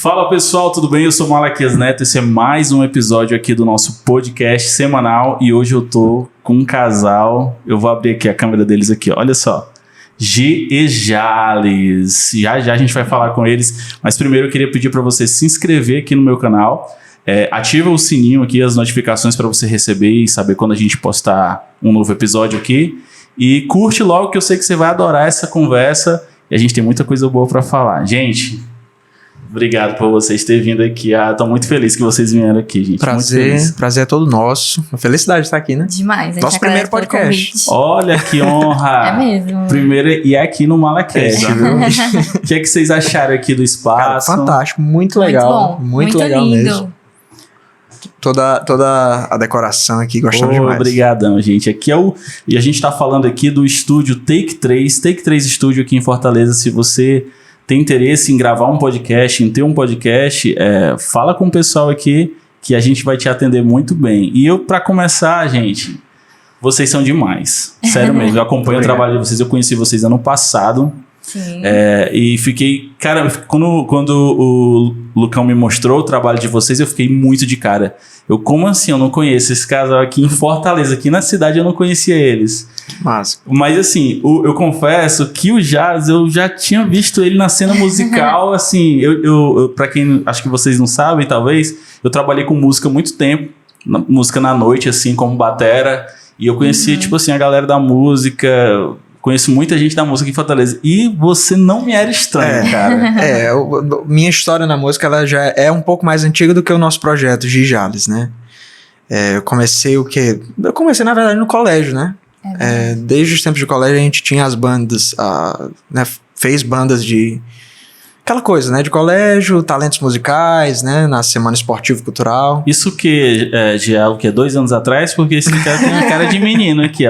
Fala pessoal, tudo bem? Eu sou o Malaquias Neto, esse é mais um episódio aqui do nosso podcast semanal e hoje eu tô com um casal, eu vou abrir aqui a câmera deles aqui, olha só, G e Jales, já a gente vai falar com eles, mas primeiro eu queria pedir para você se inscrever aqui no meu canal, ativa o sininho aqui, as notificações para você receber e saber quando a gente postar um novo episódio aqui e curte logo que eu sei que você vai adorar essa conversa e a gente tem muita coisa boa para falar, gente. Obrigado por vocês terem vindo aqui. Estou muito feliz que vocês vieram aqui, gente. Prazer é todo nosso. Uma felicidade de estar aqui, né? Demais. Nosso primeiro podcast. Olha que honra. É mesmo. Primeiro e aqui no Malacast, viu? O que é que vocês acharam aqui do espaço? Cara, fantástico, muito legal. Muito bom, muito legal lindo. mesmo. Toda a decoração aqui, gostamos demais. Obrigadão, gente. Aqui e a gente está falando aqui do estúdio Take 3 Studio aqui em Fortaleza. Se você tem interesse em gravar um podcast, em ter um podcast, fala com o pessoal aqui que a gente vai te atender muito bem. E para começar, gente, vocês são demais. Sério mesmo, eu acompanho o trabalho de vocês, eu conheci vocês ano passado. Sim. E fiquei, cara, quando o Lucão me mostrou o trabalho de vocês, eu fiquei muito de cara. Como assim, eu não conheço esse casal aqui em Fortaleza, aqui na cidade eu não conhecia eles. Massa. Mas assim, eu confesso que o Jales, eu já tinha visto ele na cena musical, assim, pra quem, acho que vocês não sabem, talvez, eu trabalhei com música há muito tempo, música na noite, assim, como batera, e eu conheci, tipo assim, a galera da música, conheço muita gente da música em Fortaleza, e você não me era estranho, cara. Minha história na música, ela já é um pouco mais antiga do que o nosso projeto, G e Jales, né? Eu comecei na verdade, no colégio, né? Desde os tempos de colégio a gente tinha as bandas, né, fez bandas de aquela coisa, né, de colégio, talentos musicais, né, na semana esportivo-cultural. Isso que já é o que, 2 anos atrás? Porque esse cara tem uma cara de menino aqui,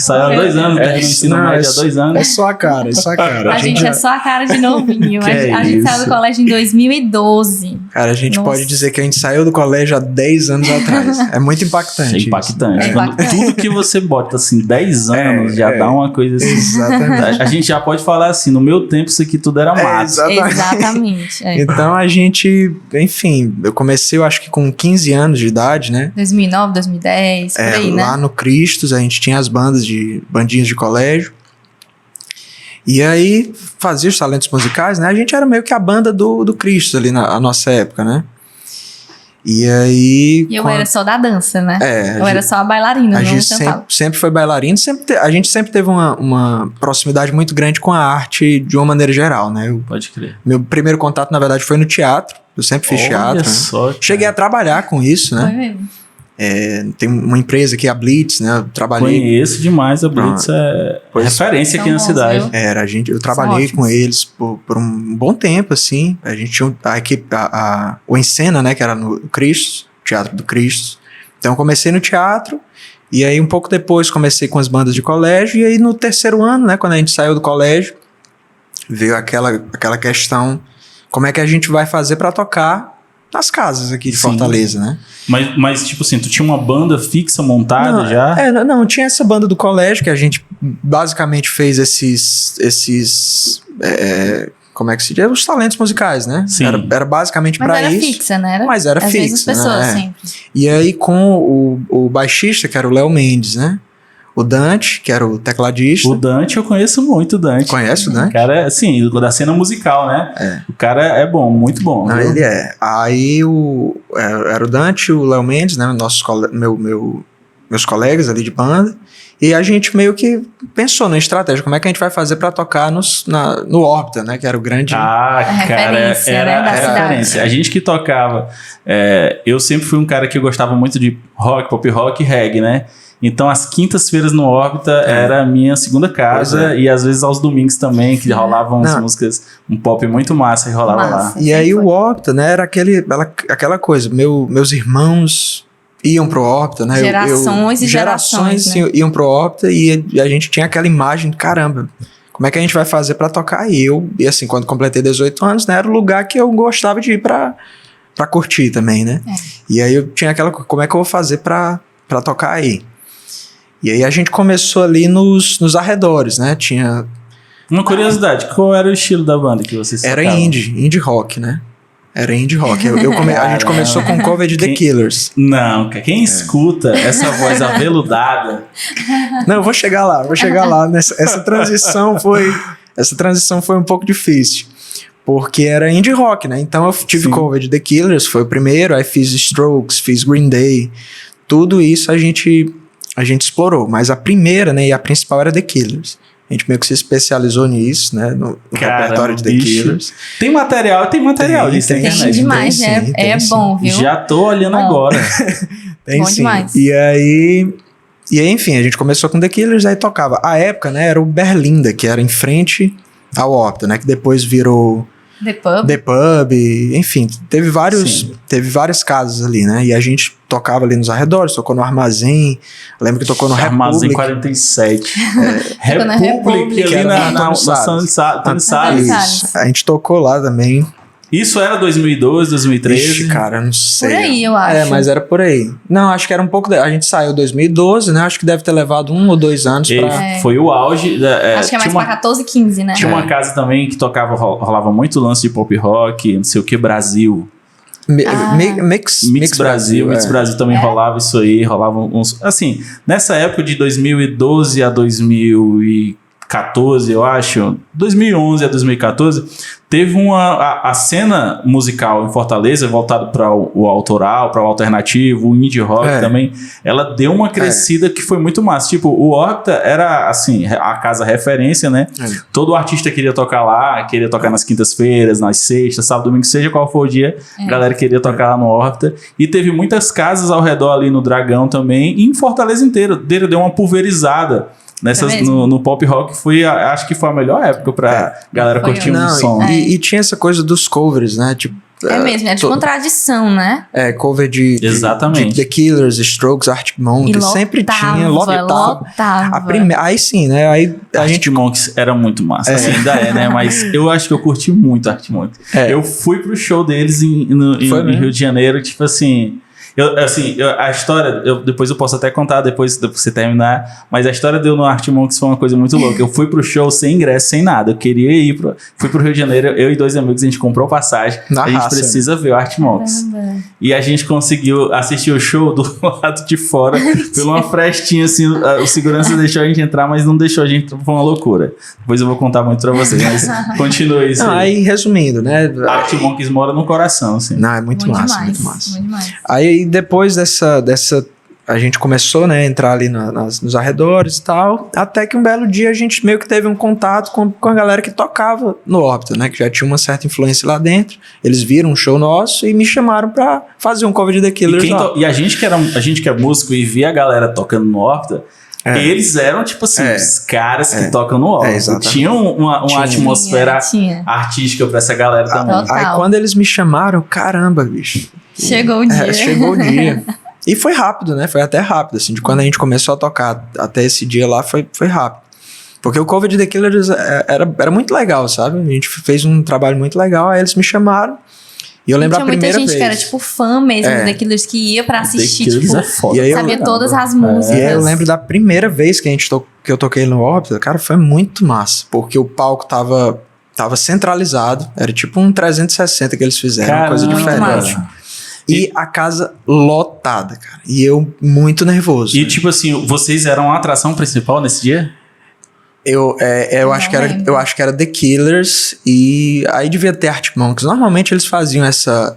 saiu há 2 anos, tá no ensino médio há 2 anos. É só a cara, A gente é só a cara de novinho, a gente saiu do colégio em 2012. Cara, a gente pode dizer que a gente saiu do colégio há 10 anos atrás. É muito impactante. É impactante. Tudo que você bota assim, 10 anos, já dá uma coisa assim. Exatamente. A gente já pode falar assim, no meu tempo isso aqui tudo era mato. Exatamente. Então a gente, enfim, eu comecei eu acho que com 15 anos de idade, né? 2009, 2010, por aí, né? Lá no Cristos a gente tinha as bandinhas de colégio. E aí fazia os talentos musicais, né? A gente era meio que a banda do Cristos ali na nossa época, né? E aí... E eu era só da dança, né? Eu era só a bailarina, a não gente cantava. sempre foi bailarina, a gente sempre teve uma proximidade muito grande com a arte de uma maneira geral, né? Pode crer. Meu primeiro contato, na verdade, foi no teatro. Eu sempre fiz teatro. Só, cheguei a trabalhar com isso, né? Foi mesmo. Tem uma empresa aqui, a Blitz, né? Eu trabalhei... Conheço demais a Blitz, referência aqui na cidade. Eu trabalhei com eles por um bom tempo, assim. A gente tinha a equipe, o Encena, né? Que era no Cristo, Teatro do Cristo. Então eu comecei no teatro, e aí um pouco depois comecei com as bandas de colégio, e aí no 3º ano, né? Quando a gente saiu do colégio, veio aquela questão, como é que a gente vai fazer para tocar nas casas aqui de Fortaleza, né? Mas, tipo assim, tu tinha uma banda fixa montada já? Não, tinha essa banda do colégio que a gente basicamente fez esses como é que se diz? Os talentos musicais, né? Sim. Era basicamente para isso. Mas era fixa, né? Mas era Às fixa, vezes as pessoas né? sempre. E aí com o baixista, que era o Léo Mendes, né? O Dante, que era o tecladista. O Dante, eu conheço muito o Dante. Conhece o Dante? O cara, assim, da cena musical, né? O cara é bom, muito bom. Não, ele é. Aí era o Dante, o Léo Mendes, né? Meus colegas ali de banda. E a gente meio que pensou na estratégia. Como é que a gente vai fazer pra tocar no Órbita, né? Que era o grande... cara, era a referência. A gente que tocava... eu sempre fui um cara que gostava muito de rock, pop rock e reggae, né? Então, as quintas-feiras no Órbita era a minha segunda casa e às vezes aos domingos também, que rolavam as músicas, um pop muito massa que rolava lá. E aí o Órbita, né, era aquela coisa, meus irmãos iam pro Órbita, né? Gerações, né? Iam pro Órbita e a gente tinha aquela imagem, caramba, como é que a gente vai fazer pra tocar? E assim, quando completei 18 anos, né, era o lugar que eu gostava de ir pra curtir também, né? E aí eu tinha como é que eu vou fazer pra tocar aí? E aí a gente começou ali nos arredores, né? Tinha... Uma curiosidade, qual era o estilo da banda que vocês tocavam? Era indie rock, né? Era indie rock. A gente começou com cover de The Killers. Não, quem escuta essa voz aveludada... Não, eu vou chegar lá. Essa transição foi um pouco difícil. Porque era indie rock, né? Então eu tive cover de The Killers, foi o primeiro. Aí fiz Strokes, fiz Green Day. Tudo isso a gente explorou. Mas a primeira, né? E a principal era The Killers. A gente meio que se especializou nisso, né? No repertório de The Killers. Tem material disso. Tem demais, é bom, viu? Já tô olhando agora. Tem bom sim. Demais. E aí, enfim, a gente começou com The Killers, aí tocava. A época, né, era o Berlinda, que era em frente ao Opta, né? Que depois virou... The Pub, enfim, teve vários casos ali, né? E a gente tocava ali nos arredores, tocou no Armazém, lembro que tocou no Armazém 47. República ali na São Salles. A gente tocou lá também. Isso era 2012, 2013? Ixi, cara, não sei. Por aí, eu acho. Mas era por aí. Não, acho que era um pouco... A gente saiu em 2012, né? Acho que deve ter levado 1 ou 2 anos pra... Foi o auge... acho que é mais pra 14, 15, né? Tinha uma casa também que tocava, rolava muito lance de pop rock, não sei o que, Brasil. Mix Brasil. Mix Brasil também rolava isso aí, rolava uns... Assim, nessa época de 2012 a 2014, eu acho, 2011 a 2014, teve a cena musical em Fortaleza, voltada para o autoral, para o alternativo, o indie rock também, ela deu uma crescida que foi muito massa. Tipo, o Opta era, assim, a casa referência, né? Todo artista queria tocar lá, queria tocar nas quintas-feiras, nas sextas, sábado, domingo, seja qual for o dia, a galera queria tocar lá no Opta. E teve muitas casas ao redor ali no Dragão também, e em Fortaleza inteira, deu uma pulverizada. No pop rock acho que foi a melhor época pra galera curtir um som. E tinha essa coisa dos covers, né? Tipo, mesmo, de contradição, né? Cover de The Killers, Strokes, Arctic Monkeys, sempre tinha, lotava. Aí sim, né? Aí Arctic Monkeys era muito massa, assim, ainda né? Mas eu acho que eu curti muito Arctic Monkeys. Eu fui pro show deles em Rio de Janeiro, tipo assim... a história, depois eu posso até contar depois de você terminar, mas a história de eu no Arctic Monkeys foi uma coisa muito louca. Eu fui pro show sem ingresso, sem nada. Eu queria fui pro Rio de Janeiro, eu e 2 amigos, a gente comprou passagem. A gente precisa ver o Arctic Monkeys. E a gente conseguiu assistir o show do lado de fora, por uma frestinha, assim, o segurança deixou a gente entrar, mas não deixou a gente, foi uma loucura. Depois eu vou contar muito pra vocês, mas continue isso. Aí, resumindo, né? Arctic Monkeys mora no coração, assim. Não, é muito massa, muito massa. Muito demais. Aí depois dessa a gente começou, né, a entrar ali nos arredores e tal, até que um belo dia a gente meio que teve um contato com a galera que tocava no Opta, né, que já tinha uma certa influência lá dentro. Eles viram um show nosso e me chamaram pra fazer um cover de The Killers. E a gente que é músico e via a galera tocando no Opta, eles eram, tipo assim, os caras que tocam no Opta. Tinham uma atmosfera artística pra essa galera também. Aí quando eles me chamaram, caramba, bicho. Chegou o dia. Chegou o dia. E foi rápido, né? Foi até rápido, assim. De quando a gente começou a tocar até esse dia lá, foi rápido. Porque o cover de The Killers era muito legal, sabe? A gente fez um trabalho muito legal, aí eles me chamaram. E eu lembro a primeira vez. Tinha muita gente que era, tipo, fã mesmo do The Killers, que ia pra assistir, tipo, foda. sabia todas as músicas. E aí eu lembro da primeira vez que eu toquei no Opta, cara, foi muito massa. Porque o palco tava centralizado, era tipo um 360 que eles fizeram, uma coisa diferente. E a casa lotada, cara. E eu muito nervoso. E tipo assim, vocês eram a atração principal nesse dia? Eu acho que era The Killers e aí devia ter Arctic Monkeys. Normalmente eles faziam essa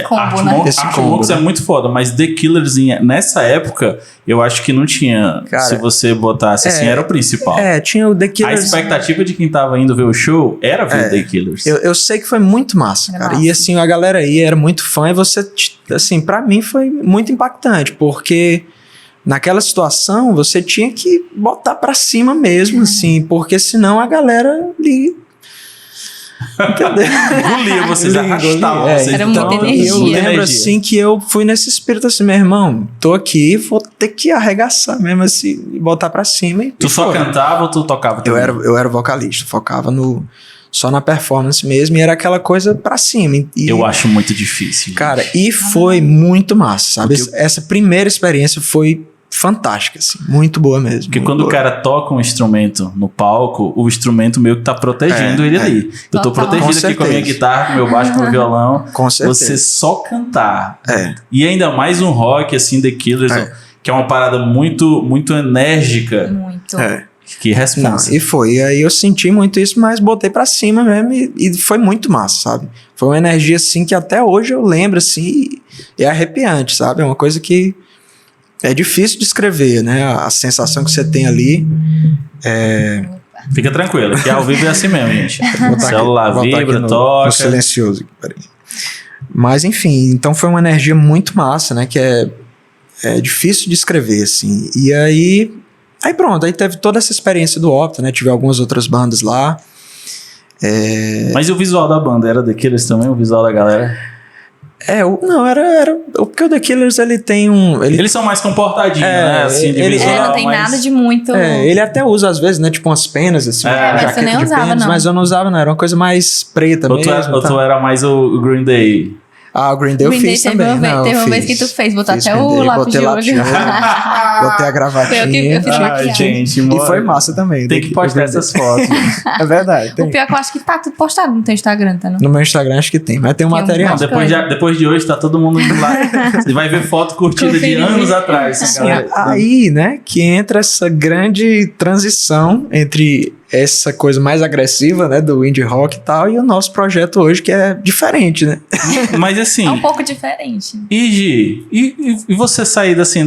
combo, né? Arctic Monkeys é muito foda, mas The Killers nessa época eu acho que não tinha. Cara, se você botasse assim, era o principal. Tinha o The Killers. A expectativa de quem tava indo ver o show era ver o The Killers. Eu sei que foi muito massa, cara. Massa. E assim, a galera aí era muito fã e você, assim, pra mim foi muito impactante, porque naquela situação, você tinha que botar pra cima mesmo, assim, porque senão a galera ali... Engolia, vocês arrastavam. Era muita energia. Eu lembro, assim, que eu fui nesse espírito assim, meu irmão, tô aqui, vou ter que arregaçar mesmo, assim, e botar pra cima. Tu só cantava ou tu tocava também? Eu era vocalista, focava só na performance mesmo, e era aquela coisa pra cima. Eu acho muito difícil. Cara, e foi muito massa, sabe? Essa primeira experiência foi fantástica, assim, muito boa mesmo. Porque quando o cara toca um instrumento no palco, o instrumento meio que tá protegendo ele ali. Eu tô protegido aqui com a minha guitarra, com o meu baixo, com o meu violão. Com certeza. Você só cantar. E ainda mais um rock, assim, The Killers, que é uma parada muito, muito enérgica. Muito. Que responsa. E foi. E aí eu senti muito isso, mas botei pra cima mesmo e foi muito massa, sabe? Foi uma energia, assim, que até hoje eu lembro, assim, e é arrepiante, sabe? É uma coisa que é difícil de descrever, né? A sensação que você tem ali. Fica tranquilo, que ao vivo é assim mesmo, gente. O celular vibra, toca. No silencioso. Peraí. Mas, enfim, então foi uma energia muito massa, né? Que é difícil de descrever, assim. E aí pronto, aí teve toda essa experiência do Opta, né? Tive algumas outras bandas lá. Mas e o visual da banda? Era The Killers também, o visual da galera? Não, era porque o The Killers, ele tem um... Eles são mais comportadinhos, né? Assim, de visual, não tem nada de muito... ele até usa, às vezes, né? Tipo umas penas, assim. Mas você nem usava, penas, não. Mas eu não usava, não. Era uma coisa mais preta ou mesmo. Ou tu era mais o Green Day? O Green Day eu fiz também. Teve uma vez que tu fez, botou até o lápis de olho. Botei a gravatinha. Eu fiz maquiagem. Gente, e foi massa também. Tem que postar essas fotos. É verdade. O pior é que eu acho que tá tudo postado no teu Instagram, tá? Não? No meu Instagram acho que tem, mas tem um material. Não, depois de hoje tá todo mundo indo lá. Você vai ver foto curtida de anos atrás. Aí, né, que entra essa grande transição entre essa coisa mais agressiva, né, do indie rock e tal, e o nosso projeto hoje, que é diferente, né? Mas assim... É um pouco diferente. E você sair assim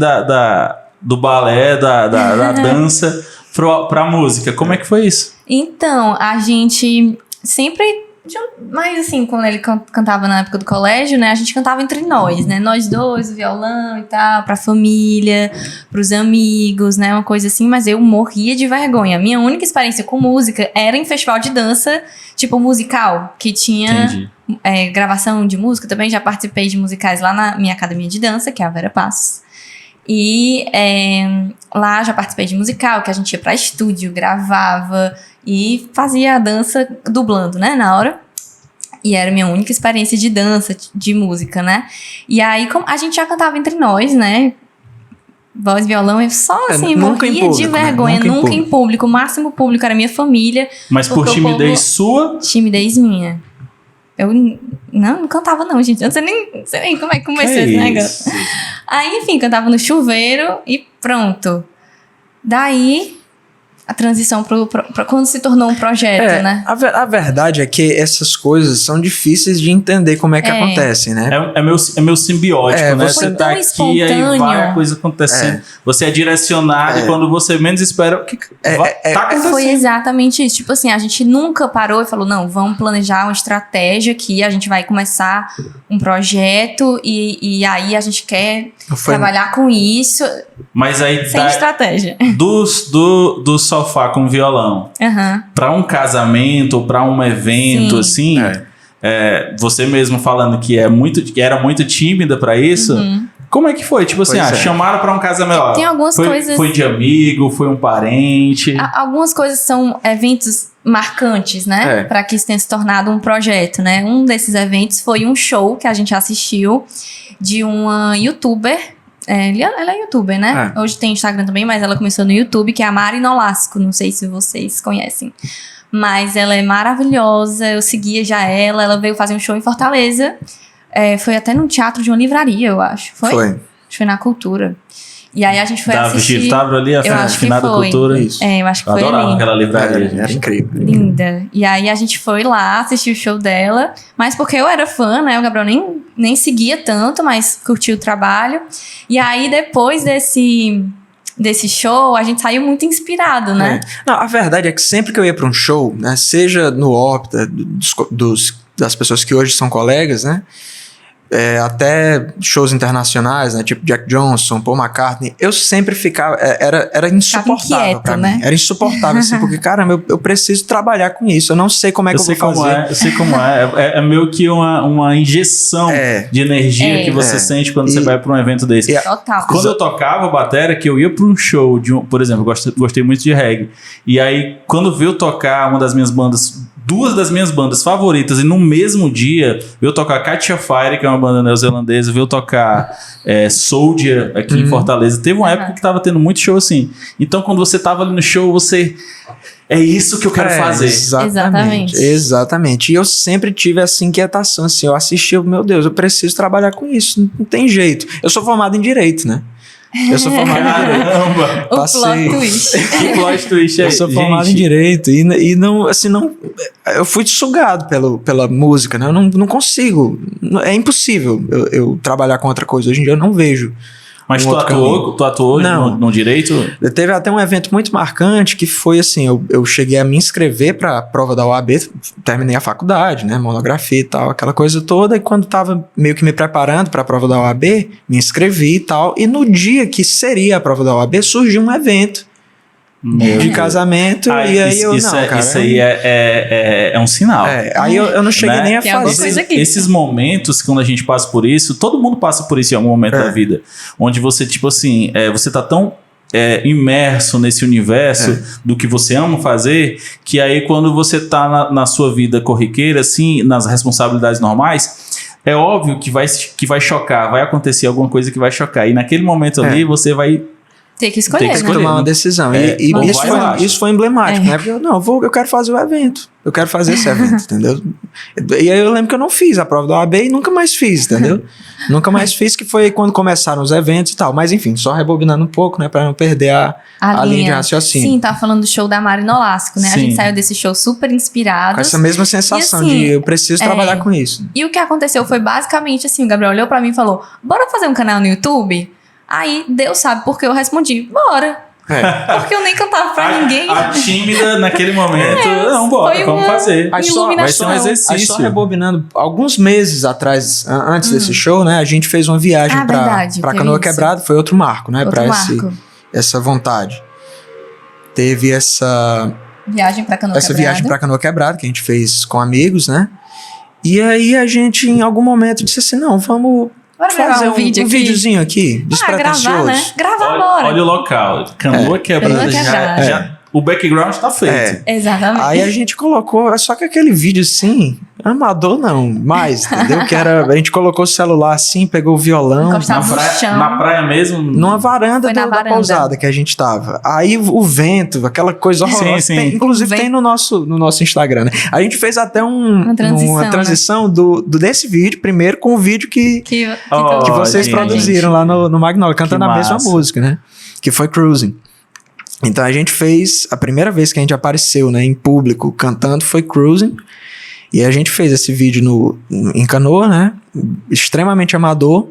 do balé, da dança pra música, como é que foi isso? Então, a gente sempre... Mas assim, quando ele cantava na época do colégio, né? A gente cantava entre nós, né? Nós dois, o violão e tal, pra família, pros amigos, né? Uma coisa assim, mas eu morria de vergonha. A minha única experiência com música era em festival de dança, tipo musical, que tinha gravação de música. Também já participei de musicais lá na minha academia de dança, que é a Vera Passos. E lá já participei de musical, que a gente ia pra estúdio, gravava e fazia a dança dublando, né, na hora. E era a minha única experiência de dança, de música, né. E aí, como a gente já cantava entre nós, né, voz, violão, eu só assim, morria de vergonha, né? Nunca em público. O máximo público era minha família. Mas por timidez sua? Timidez minha. Eu não cantava não, gente. Eu não sei nem como é que comecei esse negócio. Aí, enfim, cantava no chuveiro e pronto. Daí, a transição pra quando se tornou um projeto, né? A verdade é que essas coisas são difíceis de entender como é que acontecem, né? É meu simbiótico, né? Você tá aqui espontâneo. E aí vai a coisa acontecendo. Você é direcionado e quando você menos espera, tá acontecendo. Foi exatamente isso. Tipo assim, a gente nunca parou e falou, não, vamos planejar uma estratégia aqui, a gente vai começar um projeto e aí a gente quer trabalhar com isso. Mas aí sem estratégia. Do sofá com violão pra um casamento ou pra um evento, assim, você mesmo falando que era muito tímida pra isso, como é que foi? Tipo assim, chamaram pra um casamento. Tem algumas coisas... Foi de amigo, foi um parente? Algumas coisas são eventos marcantes, né? Pra que isso tenha se tornado um projeto, né? Um desses eventos foi um show que a gente assistiu de uma youtuber. Ela é youtuber, né? Hoje tem Instagram também, mas ela começou no YouTube, que é a Mari Nolasco. Não sei se vocês conhecem. Mas ela é maravilhosa, eu seguia já ela veio fazer um show em Fortaleza. Foi até num teatro de uma livraria, eu acho. Foi? Acho que foi na Cultura. E aí a gente foi assistir... Estava ali, a finada Cultura. Isso. Eu acho que foi ali. Eu adorava aquela livraria. Era incrível. Linda. E aí a gente foi lá assistir o show dela, mas porque eu era fã, né? O Gabriel nem seguia tanto, mas curtiu o trabalho. E aí depois desse show, a gente saiu muito inspirado, né? Não, a verdade é que sempre que eu ia para um show, né? Seja no Opta, das pessoas que hoje são colegas, né? Até shows internacionais, né? Tipo Jack Johnson, Paul McCartney, eu sempre ficava... Era insuportável pra mim. Né? Era insuportável, assim, porque, caramba, eu preciso trabalhar com isso. Eu não sei como é que eu vou fazer. Eu sei como é. É meio que uma injeção de energia que você sente quando você vai pra um evento desse. Total. Quando eu tocava bateria, que eu ia pra um show, por exemplo, eu gostei muito de reggae. E aí, quando veio tocar uma das minhas bandas duas das minhas bandas favoritas e no mesmo dia veio tocar Katia Fire, que é uma banda neozelandesa, veio tocar Soldier aqui em Fortaleza. Teve uma época que tava tendo muito show assim. Então quando você tava ali no show, você... É isso que eu quero fazer. Exatamente. E eu sempre tive essa inquietação, assim, eu assisti, meu Deus, eu preciso trabalhar com isso, não tem jeito. Eu sou formado em Direito, né? Eu sou formado em Direito. Caramba! O plot twist. Que plot twist é? Eu sou formado em Direito e não, assim, não... Eu fui sugado pela música, né? Eu não consigo, é impossível eu trabalhar com outra coisa. Hoje em dia eu não vejo. Mas tu atuou no Direito? Teve até um evento muito marcante que foi assim, eu cheguei a me inscrever para a prova da OAB, terminei a faculdade, né, monografia e tal, aquela coisa toda, e quando tava meio que me preparando para a prova da OAB, me inscrevi e tal, e no dia que seria a prova da OAB, surgiu um evento de casamento, e aí isso aí é um sinal. Aí eu não cheguei nem a fazer. Esses momentos, quando a gente passa por isso, todo mundo passa por isso em algum momento da vida, onde você, tipo assim, você tá tão imerso nesse universo do que você ama fazer, que aí quando você tá na sua vida corriqueira, assim, nas responsabilidades normais, é óbvio que vai chocar, vai acontecer alguma coisa que vai chocar, e naquele momento ali você vai ter que escolher, né? Tomar uma decisão. E isso foi emblemático, né? Porque eu quero fazer o evento. Eu quero fazer esse evento, entendeu? E aí eu lembro que eu não fiz a prova da OAB e nunca mais fiz, entendeu? Nunca mais fiz, que foi quando começaram os eventos e tal. Mas enfim, só rebobinando um pouco, né? Pra não perder a linha de raciocínio. Sim, tava falando do show da Mari Nolasco, né? Sim. A gente saiu desse show super inspirados. Com essa mesma sensação assim, de eu preciso trabalhar com isso. E o que aconteceu foi basicamente assim, o Gabriel olhou pra mim e falou, bora fazer um canal no YouTube? Aí, Deus sabe porque eu respondi, bora. Porque eu nem cantava pra ninguém. A tímida naquele momento, não, bora, vamos fazer. Vai ser um exercício. Aí só rebobinando, alguns meses atrás, antes desse show, né, a gente fez uma viagem pra Canoa Quebrada, foi outro marco, né, pra essa vontade. Teve essa viagem pra Canoa Quebrada, que a gente fez com amigos, né, e aí a gente, em algum momento, disse assim, não, vamos... fazer um videozinho aqui, despretensioso. Gravar, né? Gravar agora. Olha o local. Canoa Quebrada já o background tá feito. Exatamente. Aí a gente colocou, só que aquele vídeo assim, amador não, mais, entendeu? Que era, a gente colocou o celular assim, pegou o violão. Na praia mesmo? Numa varanda da pousada que a gente tava. Aí o vento, aquela coisa horrorosa. Sim. Inclusive tem no nosso Instagram, né? A gente fez até uma transição desse vídeo, primeiro, com o vídeo que vocês produziram lá no Magnolia, cantando a mesma música, né? Que foi Cruising. Então a gente fez, a primeira vez que a gente apareceu, né, em público cantando foi Cruising, e a gente fez esse vídeo em Canoa, né, extremamente amador.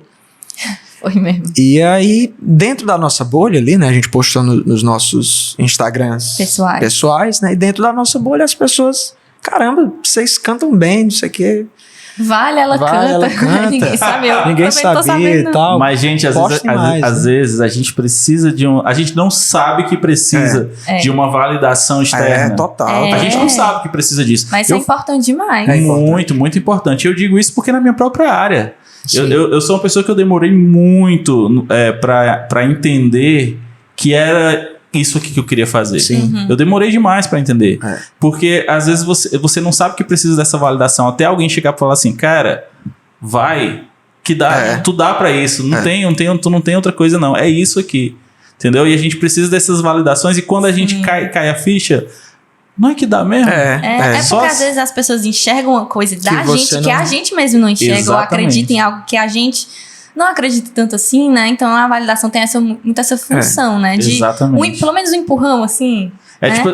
Foi mesmo. E aí, dentro da nossa bolha ali, né, a gente postou nos nossos Instagrams pessoais, né, e dentro da nossa bolha as pessoas, caramba, vocês cantam bem, não sei o quê. Ela canta. Ninguém sabia. Ninguém sabia e tal. Mas, gente, às vezes a gente precisa de a gente não sabe que precisa de uma validação externa. Total. A gente não sabe que precisa disso. Mas isso é importante demais. Muito, muito importante. Eu digo isso porque na minha própria área. Eu sou uma pessoa que eu demorei muito pra entender que era isso aqui que eu queria fazer. Sim. Eu demorei demais pra entender. Porque às vezes você não sabe que precisa dessa validação. Até alguém chegar pra falar assim, cara, vai, que dá, tu dá pra isso. Tu não tem outra coisa não. É isso aqui. Entendeu? E a gente precisa dessas validações e quando a gente cai a ficha, não é que dá mesmo? Porque às vezes as pessoas enxergam uma coisa da gente que a gente mesmo não enxerga. Exatamente. Ou acredita em algo que a gente não acredita tanto assim, né? Então a validação tem muito essa função, né? Exatamente. Pelo menos um empurrão, assim.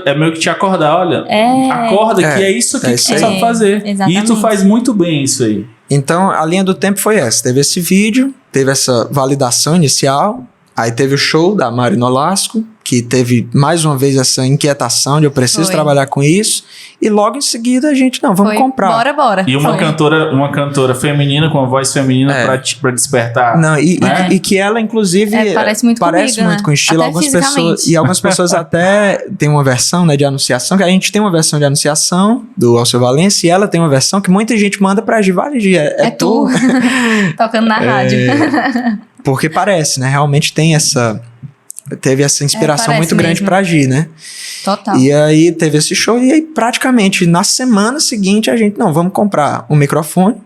É meio que te acordar, olha, acorda que é isso aqui que você sabe fazer. Exatamente. E tu faz muito bem isso aí. Então a linha do tempo foi essa, teve esse vídeo, teve essa validação inicial, aí teve o show da Mari Nolasco, que teve mais uma vez essa inquietação de eu preciso trabalhar com isso, e logo em seguida a gente, vamos comprar. Bora. E uma cantora feminina, com a voz feminina pra despertar. E que ela, inclusive, parece muito com o estilo. Algumas pessoas até tem uma versão, né, de anunciação, que a gente tem uma versão de anunciação do Alceu Valença, e ela tem uma versão que muita gente manda pra Givaldi. É tu. Tocando na rádio. Porque parece, né? Realmente tem essa teve essa inspiração muito grande mesmo. pra agir, né? Total. E aí teve esse show e aí praticamente na semana seguinte a gente, não, vamos comprar um microfone,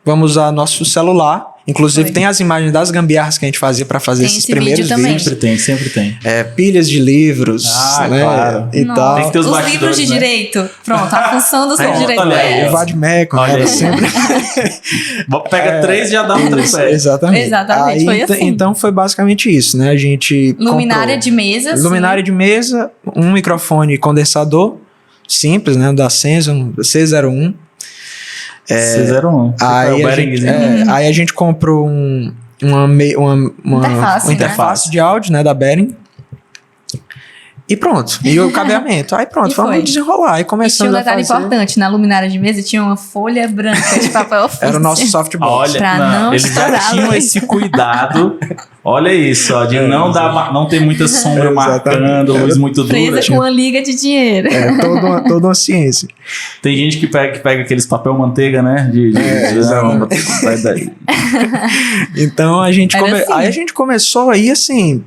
vamos usar nosso celular. Inclusive Foi. tem as imagens das gambiarras que a gente fazia pra fazer Tem esses esse primeiros vídeo também. vídeos. Sempre tem. Pilhas de livros, né? Claro. E Nossa. tal. Tem que ter os livros bastidores, de né? direito. Pronto, a função dos livros de direito olha é aí, O essa. Vadmeco, né? Olha Era aí. sempre... Pega 3 e já dá um Isso, tripé. exatamente. Exatamente, foi assim. Então foi basicamente isso, né? A gente Luminária comprou de mesa. luminária de mesa, um microfone condensador, simples, né? Da Senzon, C01. C01. Aí, o a gente, Behringzinho. aí a gente comprou uma Interface, né? interface de áudio, né? Da Behring. E pronto. E o cabeamento. Aí pronto, E foi. vamos desenrolar. Aí E tinha começamos um a detalhe fazer. importante, na luminária de mesa tinha uma folha branca de papel ofício. Era o nosso softbox. Olha, Pra não eles já estourar a tinham luz. esse cuidado. Olha isso, ó, de não ter muita sombra Exatamente. marcando, luz muito dura. Presa com uma liga de dinheiro. Toda uma ciência. Tem gente que pega aqueles papel manteiga, né? exatamente. Vai daí. Então a gente, Era assim. aí a gente começou aí assim.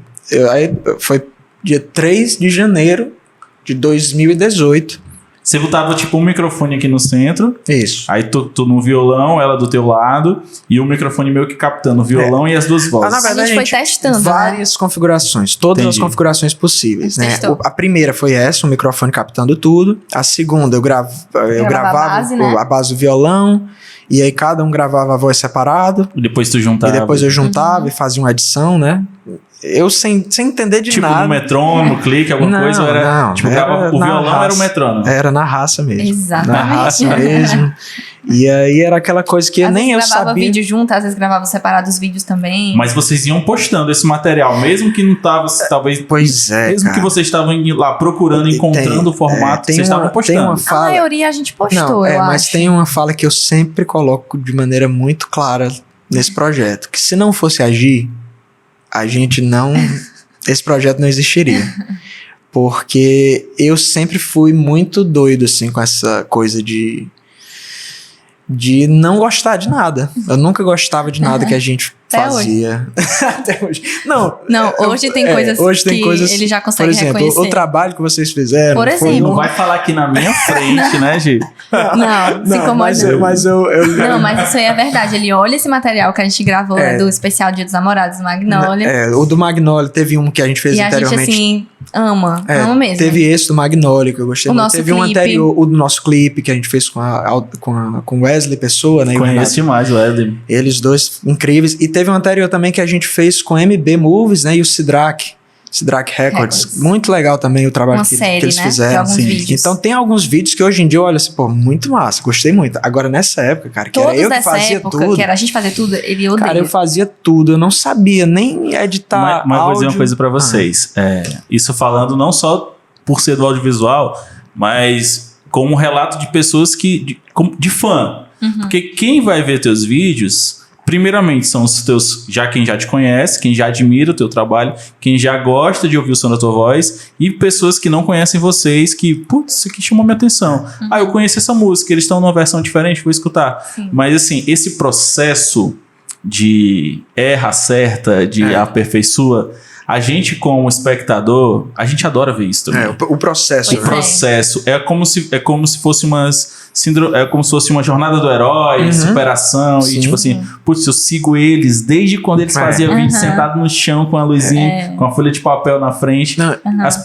Aí foi dia 3 de janeiro de 2018. Você botava tipo um microfone aqui no centro, Isso. aí tu no violão, ela do teu lado, e o microfone meio que captando o violão e as duas vozes. na verdade, A gente foi testando, várias configurações, todas Entendi. as configurações possíveis, né? Testou. A primeira foi essa, o microfone captando tudo. A segunda, eu gravava a base, né? a base do violão, e aí cada um gravava a voz separado, E depois tu juntava. e depois eu juntava e fazia uma edição, né? Eu sem entender de tipo nada. no metrônomo, clique, alguma Não, coisa, ou era. não, Tipo, era gravava, o na violão raça. era o metrônomo. Era na raça mesmo. Exatamente. Na raça mesmo. E aí era aquela coisa que Às nem eu vezes gravava sabia. vídeo junto, às vezes gravava separado os vídeos também. Mas vocês iam postando esse material, mesmo que não tava, talvez. Pois é, Mesmo cara. que vocês estavam indo lá procurando, encontrando o formato, tem vocês estavam tem postando. uma A fala. maioria a gente postou, Não, eu mas acho. tem uma fala que eu sempre coloco de maneira muito clara nesse projeto, que se não fosse agir, a gente não, esse projeto não existiria. Porque eu sempre fui muito doido assim com essa coisa de não gostar de nada. Eu nunca gostava de nada que a gente Até fazia. Até hoje. Não, Hoje tem coisas hoje tem que coisas, ele já por consegue exemplo, reconhecer. o trabalho que vocês fizeram. Por foi exemplo. Não vai falar aqui na minha frente, né, Gi? Não, se Não, incomoda mas, não. mas eu Não, mas isso aí é verdade. Ele olha esse material que a gente gravou né, do especial Dia dos Namorados, Magnolia. o do Magnolia teve um que a gente fez E a gente, anteriormente. assim, ama mesmo. Teve esse do Magnolia que eu gostei O muito. nosso Teve um clipe. anterior, o do nosso clipe que a gente fez com Wesley Pessoa, né? e o Conheço Renato. demais o Eden. Eles dois incríveis. E teve um anterior também que a gente fez com MB Movies, né? E o Sidrac Records. Records. Muito legal também o trabalho Uma que série, eles né? fizeram. De alguns Sim. vídeos. Então tem alguns vídeos que hoje em dia eu olho assim, pô, muito massa, gostei muito. Agora nessa época, cara, que Todos era eu que dessa fazia época, tudo. que era a gente fazer tudo, ele odeia. Cara, eu fazia tudo, eu não sabia nem editar Mas vou dizer uma áudio. coisa pra vocês. Isso falando não só por ser do audiovisual, mas como um relato de pessoas de fã. Porque quem vai ver teus vídeos, primeiramente são os teus, quem já te conhece, quem já admira o teu trabalho, quem já gosta de ouvir o som da tua voz, e pessoas que não conhecem vocês, que, putz, isso aqui chamou minha atenção. Eu conheço essa música, eles estão numa versão diferente, vou escutar. Sim. Mas assim, esse processo de erra, acerta, de aperfeiçoa, a gente como espectador, a gente adora ver isso também. O processo. Pois O processo é como se fosse como se fosse uma jornada do herói, superação, Sim. e tipo assim, putz, eu sigo eles desde quando eles faziam vídeo sentado no chão com a luzinha, com a folha de papel na frente. Não,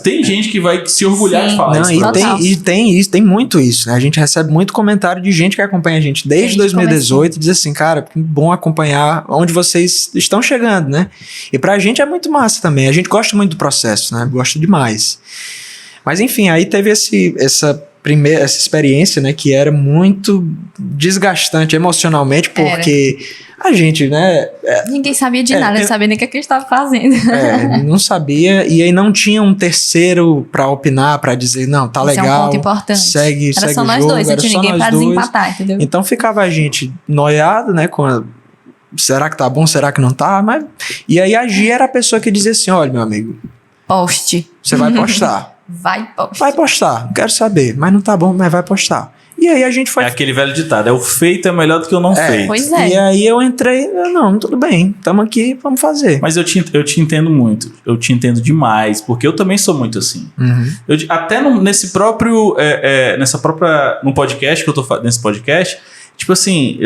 Tem gente que vai se orgulhar Sim. de falar Não, isso. e pra Total. tem isso, tem muito isso, né? A gente recebe muito comentário de gente que acompanha a gente desde Desde o 2018 e diz assim, cara, que bom acompanhar onde vocês estão chegando, né? E pra gente é muito massa também. A gente gosta muito do processo, né? Gosta demais. Mas enfim, aí teve essa experiência, né, que era muito desgastante emocionalmente, porque a gente, né, Ninguém sabia de nada, não sabia nem o que a gente estava fazendo. não sabia, e aí não tinha um terceiro pra opinar, pra dizer, não, tá Esse legal, é um ponto importante. segue Era só o nós jogo, dois, não era tinha só ninguém nós pra dois. desempatar, entendeu? Então ficava a gente noiado, né, será que tá bom, será que não tá, mas... E aí a Gia era a pessoa que dizia assim, olha, meu amigo, Poste. você vai postar. Vai, poste. Vai postar, não quero saber, mas não tá bom, mas vai postar. E aí a gente foi... É aquele velho ditado, o feito é melhor do que o não feito. Pois é. E aí eu entrei, não, tudo bem, estamos aqui, vamos fazer. Mas eu te entendo muito, eu te entendo demais, porque eu também sou muito assim. Uhum. Até nesse próprio, no podcast que eu tô fazendo, nesse podcast, tipo assim,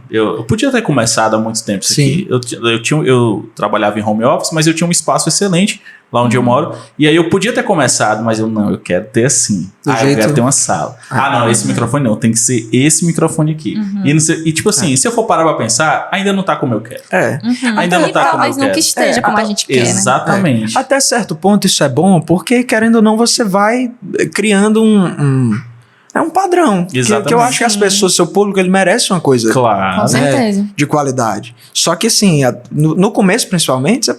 eu podia ter começado há muito tempo isso Sim. aqui. Eu trabalhava em home office, mas eu tinha um espaço excelente lá onde eu moro. E aí eu podia ter começado, mas eu quero ter assim. Eu quero ter uma sala. Não, esse microfone não, tem que ser esse microfone aqui. E tipo assim, se eu for parar pra pensar, ainda não tá como eu quero. Ainda não tá como eu quero. Talvez nunca esteja como a gente quer, né? Exatamente. Até certo ponto isso é bom, porque querendo ou não, você vai criando um padrão. Que eu acho que as pessoas, seu público, ele merece uma coisa Claro. Com certeza. de qualidade. Só que assim, no começo principalmente, você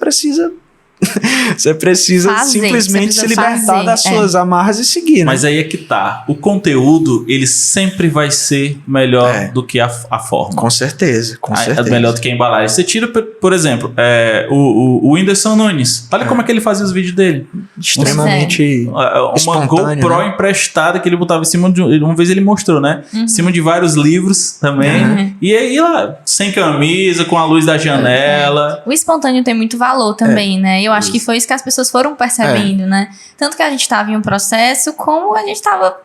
precisa simplesmente se libertar das suas amarras e seguir, né? Mas aí é que tá. O conteúdo, ele sempre vai ser melhor do que a forma. Com certeza, com certeza. É melhor do que a embalagem. Você tira, por exemplo, o Whindersson Nunes. Olha como é que ele fazia os vídeos dele. Extremamente uma GoPro emprestada que ele botava em cima de... Uma vez ele mostrou, né? Em cima de vários livros também. E aí lá, sem camisa, com a luz da janela. O espontâneo tem muito valor também, né? Eu acho que foi isso que as pessoas foram percebendo, né? Tanto que a gente estava em um processo, como a gente estava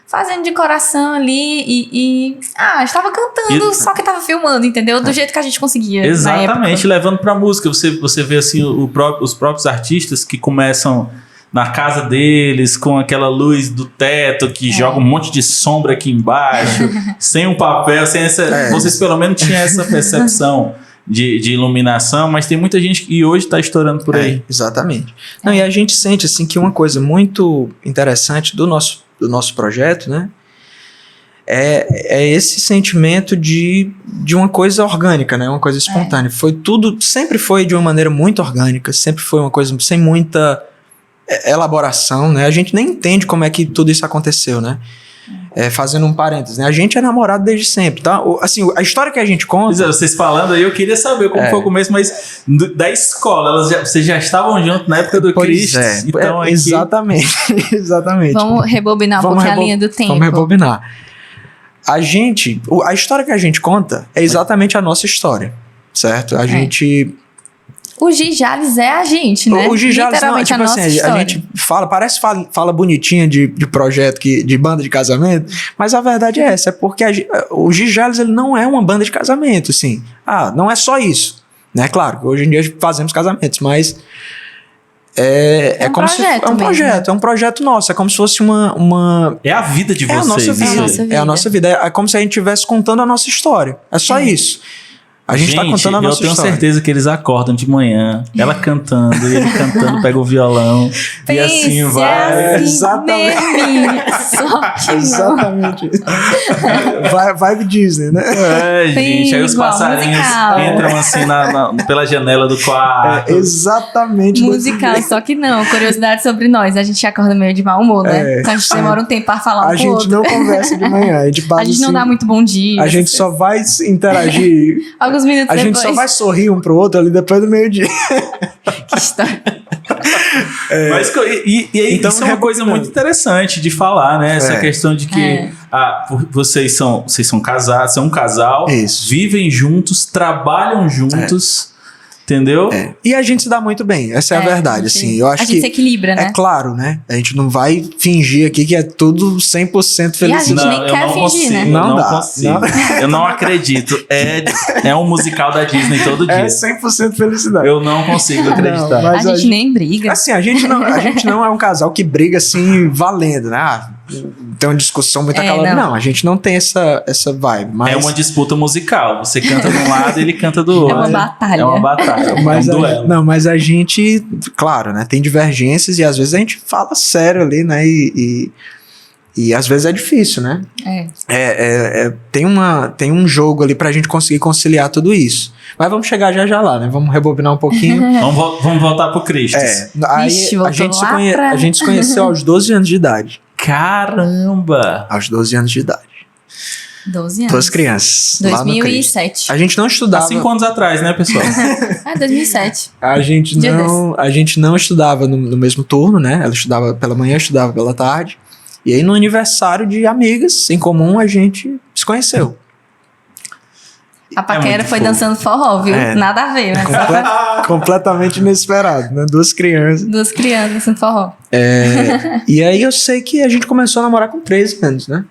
fazendo de coração ali e estava cantando, só que estava filmando, entendeu? Do jeito que a gente conseguia. Exatamente, levando pra música. Você vê assim os próprios artistas que começam na casa deles, com aquela luz do teto que joga um monte de sombra aqui embaixo, sem um papel, sem essa. Vocês pelo menos tinham essa percepção de iluminação, mas tem muita gente que hoje está estourando por aí. Exatamente. Não, e a gente sente assim que uma coisa muito interessante do nosso projeto, né, é esse sentimento de uma coisa orgânica, né, uma coisa espontânea. Sempre foi de uma maneira muito orgânica, sempre foi uma coisa sem muita elaboração, né? A gente nem entende como é que tudo isso aconteceu, né? Fazendo um parênteses, né? A gente é namorado desde sempre, tá? Assim, a história que a gente conta... Vocês falando aí, eu queria saber como foi o começo, mas da escola, vocês já estavam juntos na época do Cristo. Então aqui... Exatamente, exatamente. Vamos rebobinar um pouquinho a linha do tempo. Vamos rebobinar. A história que a gente conta é exatamente a nossa história, certo? A gente... O Gi Jales é a gente, né? O Gi Jales, literalmente tipo a nossa assim, história. a gente fala bonitinha de projeto, de banda de casamento, mas a verdade é essa, é porque o Gi Jales, ele não é uma banda de casamento, assim. Não é só isso, né? Claro, hoje em dia fazemos casamentos, mas é como se é um projeto, é um projeto nosso, é como se fosse uma é a vida de vocês. É a nossa vida, é como se a gente estivesse contando a nossa história, é só isso. A gente tá contando a nossa história. Eu tenho certeza que eles acordam de manhã, ela cantando, ele cantando, pega o violão, e assim vai. Exatamente. Exatamente. Vibe Disney, né? Gente, aí os passarinhos entram assim pela janela do quarto. Exatamente. Musical, só que não. Curiosidade sobre nós, a gente acorda meio de mau humor, né? Então a gente demora um tempo pra falar com o outro. A gente não conversa de manhã, a gente não dá muito bom dia. A gente só vai interagir... Alguns minutos depois. A gente só vai sorrir um pro outro ali depois do meio-dia. Que história. Mas, então, isso é uma coisa muito interessante de falar, né? Essa questão de que vocês são casados, são um casal, vivem juntos, trabalham juntos. Entendeu? E a gente se dá muito bem, essa é a verdade. Assim, eu acho a gente se equilibra, né? É claro, né? A gente não vai fingir aqui que é tudo 100% felicidade. E a gente nem quer fingir, né? Não dá. Consigo. Eu não acredito. É um musical da Disney todo dia. É 100% felicidade. Eu não consigo acreditar. A gente nem briga. Assim, a gente não é um casal que briga assim, valendo, né? Tem uma discussão muito acalorada. Não, a gente não tem essa vibe. Mas... É uma disputa musical. Você canta de um lado e ele canta do outro. É uma batalha. É uma batalha. Mas mas a gente, claro, né? Tem divergências e às vezes a gente fala sério ali, né? E às vezes é difícil, né? Tem um jogo ali pra gente conseguir conciliar tudo isso. Mas vamos chegar já lá, né? Vamos rebobinar um pouquinho. Vamos voltar pro Cristo. Vixe, a gente se conheceu aos 12 anos de idade. Caramba! Aos 12 anos de idade. 12 anos. 2 crianças. 2007. A gente não estudava. Há 5 anos atrás, né, pessoal? 2007. A gente não estudava no mesmo turno, né? Ela estudava pela manhã, eu estudava pela tarde. E aí no aniversário de amigas em comum a gente se conheceu. A paquera foi fofo. dançando forró, viu? Nada a ver, mas Completamente inesperado, né? Duas crianças. duas crianças dançando forró. E aí eu sei que a gente começou a namorar com 13 anos, né?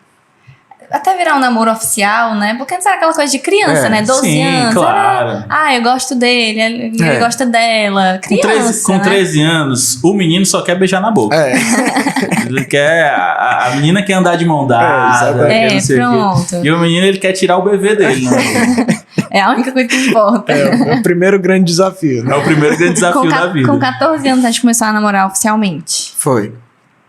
Até virar um namoro oficial, né? Porque antes era aquela coisa de criança, né? 12 sim, anos. claro. Eu gosto dele, ele gosta dela. Criança, Com né? 13 anos, o menino só quer beijar na boca. Ele quer... A menina quer andar de mão dada. Quer não sei o quê. Pronto. E o menino, ele quer tirar o bebê dele, né? É a única coisa que importa. É o primeiro grande desafio, né? É o primeiro grande desafio da vida. Com 14 anos a gente começou a namorar oficialmente. Foi.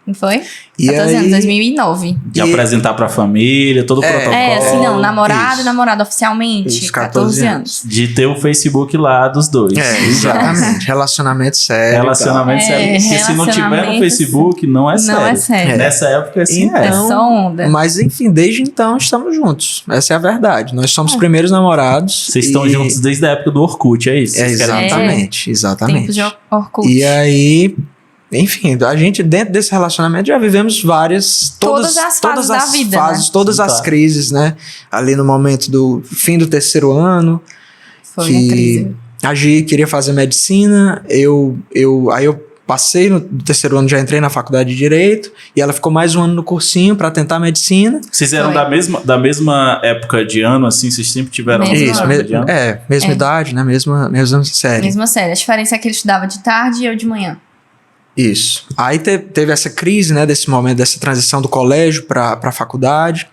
Não foi? E 14 anos, aí- 2009. De apresentar pra família, todo o protocolo. Assim, não, namorado isso. e namorado oficialmente. Isso, 14 anos. De ter o Facebook lá dos dois. Exatamente. Relacionamento sério. Relacionamento É, sério. Porque se não tiver no relacionamento Facebook, não é sério. Não é sério. Nessa época, assim, É Então, só onda. Mas enfim, desde então estamos juntos. Essa é a verdade. Nós somos os primeiros namorados. Vocês estão juntos desde a época do Orkut, é isso? É, Vocês querem dizer? exatamente, exatamente. Tempos de Orkut. E aí, enfim, a gente dentro desse relacionamento já vivemos Todas as fases da vida, né? todas as Claro. crises, né? Ali no momento do fim do terceiro ano, Foi a que crise. a Gi queria fazer medicina, aí eu passei no terceiro ano, já entrei na faculdade de Direito, e ela ficou mais um ano no cursinho para tentar medicina. Vocês eram Foi. da mesma época de ano, assim? Vocês sempre tiveram a Mesmo mesma ano. época de ano? Mesma idade, né? Mesma série. Mesma série. A diferença é que ele estudava de tarde e eu de manhã. Isso. Aí teve essa crise, né, desse momento, dessa transição do colégio para a faculdade.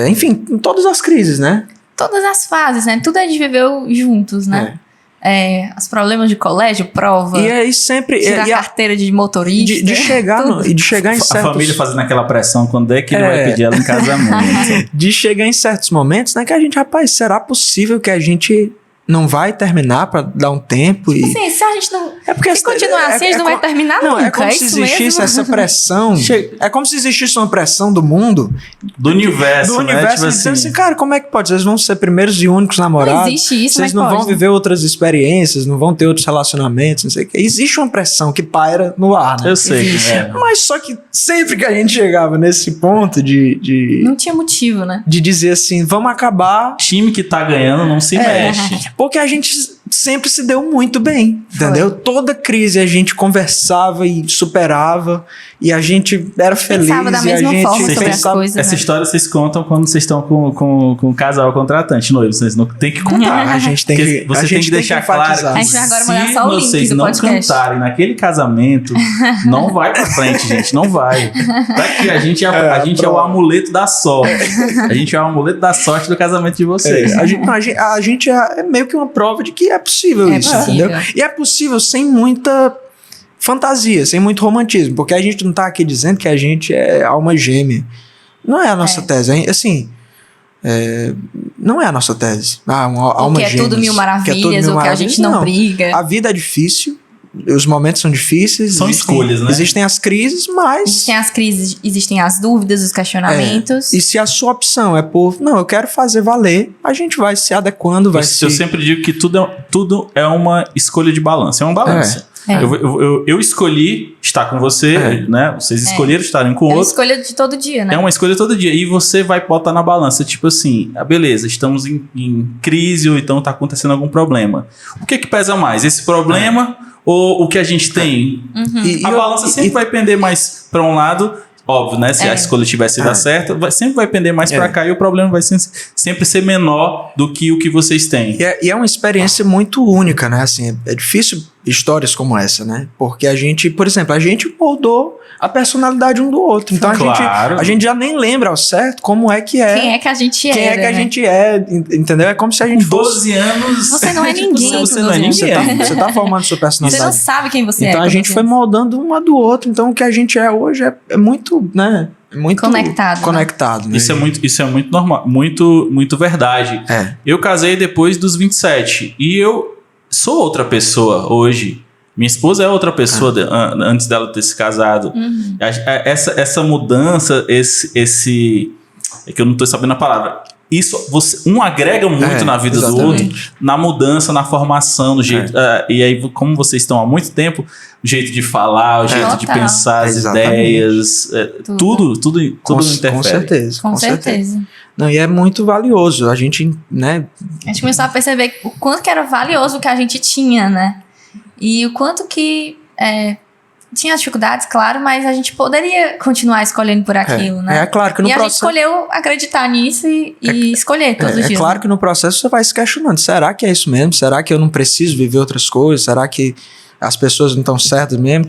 Enfim, todas as crises, né? Todas as fases, né? Tudo a gente viveu juntos, né? Os problemas de colégio, prova, E aí sempre... tirar e a a- carteira de motorista. de chegar tudo. e de chegar em A certos... família fazendo aquela pressão, quando é que ele vai pedir ela em casamento? De chegar em certos momentos, né, que a gente, rapaz, será possível que a gente não vai terminar para dar um tempo e... Assim, se a gente não... É porque Se continuar assim, a gente não vai terminar Não, nunca. é como se isso existisse mesmo? essa pressão. É como se existisse uma pressão do mundo, Do universo, né? Tipo dizendo assim, assim, cara, como é que pode? Vocês vão ser primeiros e únicos namorados. Não existe isso, Vocês mas não vão pode. viver outras experiências, não vão ter outros relacionamentos, não sei o quê. Existe uma pressão que paira no ar, né? eu sei. Existe. Mas só que sempre que a gente chegava nesse ponto de Não tinha motivo, né? dizer assim, vamos acabar, Time que tá ganhando não se mexe. porque a gente sempre se deu muito bem, Foi. entendeu? Toda crise a gente conversava e superava, e a gente era feliz. Pensava da e mesma a gente forma sobre as pensava- coisas. Essa né? história vocês contam quando vocês estão com o casal contratante noivo. Vocês não tem que contar. A gente tem Porque que, você a tem gente que tem deixar enfatizar. claro A que gente vai agora se mandar só o link vocês do não podcast. cantarem naquele casamento, não vai pra frente, gente. Não vai. Daqui a gente é o amuleto da sorte. A gente é o amuleto da sorte do casamento de vocês. A gente é meio que uma prova de que é possível É isso, possível. entendeu? E é possível sem muita fantasia, sem muito romantismo, porque a gente não tá aqui dizendo que a gente é alma gêmea. Não é a nossa tese, assim, não é a nossa tese. Uma alma que é gêmeas, tudo mil maravilhas, ou que a gente não briga. A vida é difícil, os momentos são difíceis. São escolhas, né? Existem as crises, mas... Existem as crises, existem as dúvidas, os questionamentos. E se a sua opção é por, não, eu quero fazer valer, a gente vai se adequando, vai se... Eu sempre digo que tudo é uma escolha de balança. É uma balança. É. Eu escolhi estar com você, né? Vocês escolheram estarem com o É uma outro. escolha de todo dia, né? É uma escolha todo dia. E você vai botar na balança, tipo assim, beleza, estamos em crise ou então tá acontecendo algum problema. O que pesa mais? Esse problema ou o que a gente tem? A balança sempre vai pender mais para um lado, óbvio, né? Se a escolha tivesse dado certo, sempre vai pender mais para cá e o problema vai sempre ser menor do que o que vocês têm. E é uma experiência muito única, né? Assim, é difícil histórias como essa, né? Porque a gente, por exemplo, a gente moldou a personalidade um do outro. Então Claro. a gente já nem lembra ao certo como é que é. Quem é que a gente Quem era, é que a né? gente é, entendeu? É como se a gente Com fosse... 12 anos... Você não é ninguém Você com não é 12 anos. ninguém. Você tá formando sua Você personalidade. não sabe quem você é. Então a com gente 12 foi anos. moldando uma do outro. Então o que a gente é hoje é muito, né? É muito Conectado, né? Isso é muito normal, muito verdade. Eu casei depois dos 27 e eu sou outra pessoa hoje. Minha esposa é outra pessoa antes dela ter se casado. Essa mudança, esse é que eu não tô sabendo a palavra. isso um agrega muito na vida do outro, na mudança, na formação, no jeito. E aí, como vocês estão há muito tempo, o jeito de falar, o jeito de pensar, as ideias, tudo interfere. Com certeza. Com certeza. Não, e é muito valioso. A gente, né? A gente começou a perceber o quanto que era valioso o que a gente tinha, né? E o quanto que tinha dificuldades, claro, mas a gente poderia continuar escolhendo por aquilo, né? É claro que no processo... a gente escolheu acreditar nisso e escolher todos os dias. É claro, né? que no processo você vai se questionando. Será que é isso mesmo? Será que eu não preciso viver outras coisas? Será que as pessoas não estão certas mesmo?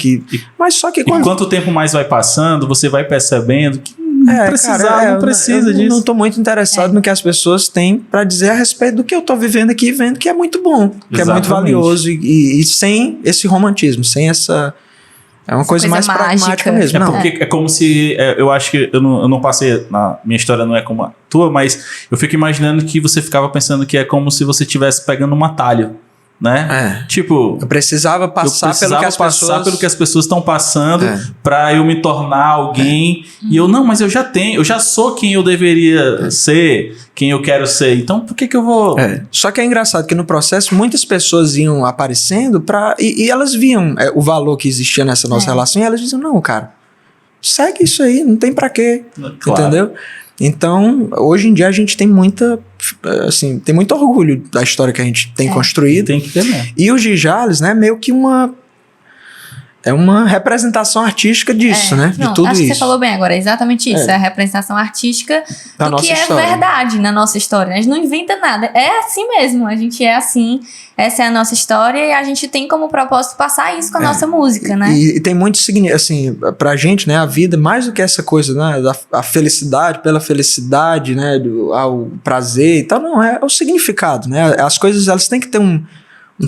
Mas só que quando... E quanto tempo mais vai passando, você vai percebendo que não precisa disso. Eu não tô muito interessado no que as pessoas têm para dizer a respeito do que eu tô vivendo aqui e vendo, que é muito bom, que é muito valioso. E sem esse romantismo, sem essa... É uma coisa mais pragmática mesmo. Porque é como se... eu acho que eu não passei... minha história não é como a tua, mas eu fico imaginando que você ficava pensando que é como se você estivesse pegando um atalho, né? Tipo... Eu precisava passar pelo que as pessoas estão passando pra eu me tornar alguém. E eu, não, mas eu já sou quem eu deveria ser, quem eu quero ser. Então, por que eu vou... Só que é engraçado que no processo muitas pessoas iam aparecendo e elas viam o valor que existia nessa nossa relação e elas diziam, não, cara, segue isso aí, não tem pra quê. Claro. Entendeu? Então, hoje em dia a gente tem muito orgulho da história que a gente tem construído. Tem que ter mesmo. E o Jales, né, meio que uma representação artística disso, né? Não, de tudo acho isso. que você falou bem agora, é exatamente isso. É a representação artística do que é verdade na nossa história. A gente não inventa nada. É assim mesmo, a gente é assim. Essa é a nossa história e a gente tem como propósito passar isso com a nossa música, né? E tem muito significado, assim, pra gente, né, a vida, mais do que essa coisa, né, a felicidade pela felicidade, né, ao prazer e tal, não, é o significado, né? As coisas, elas têm que ter um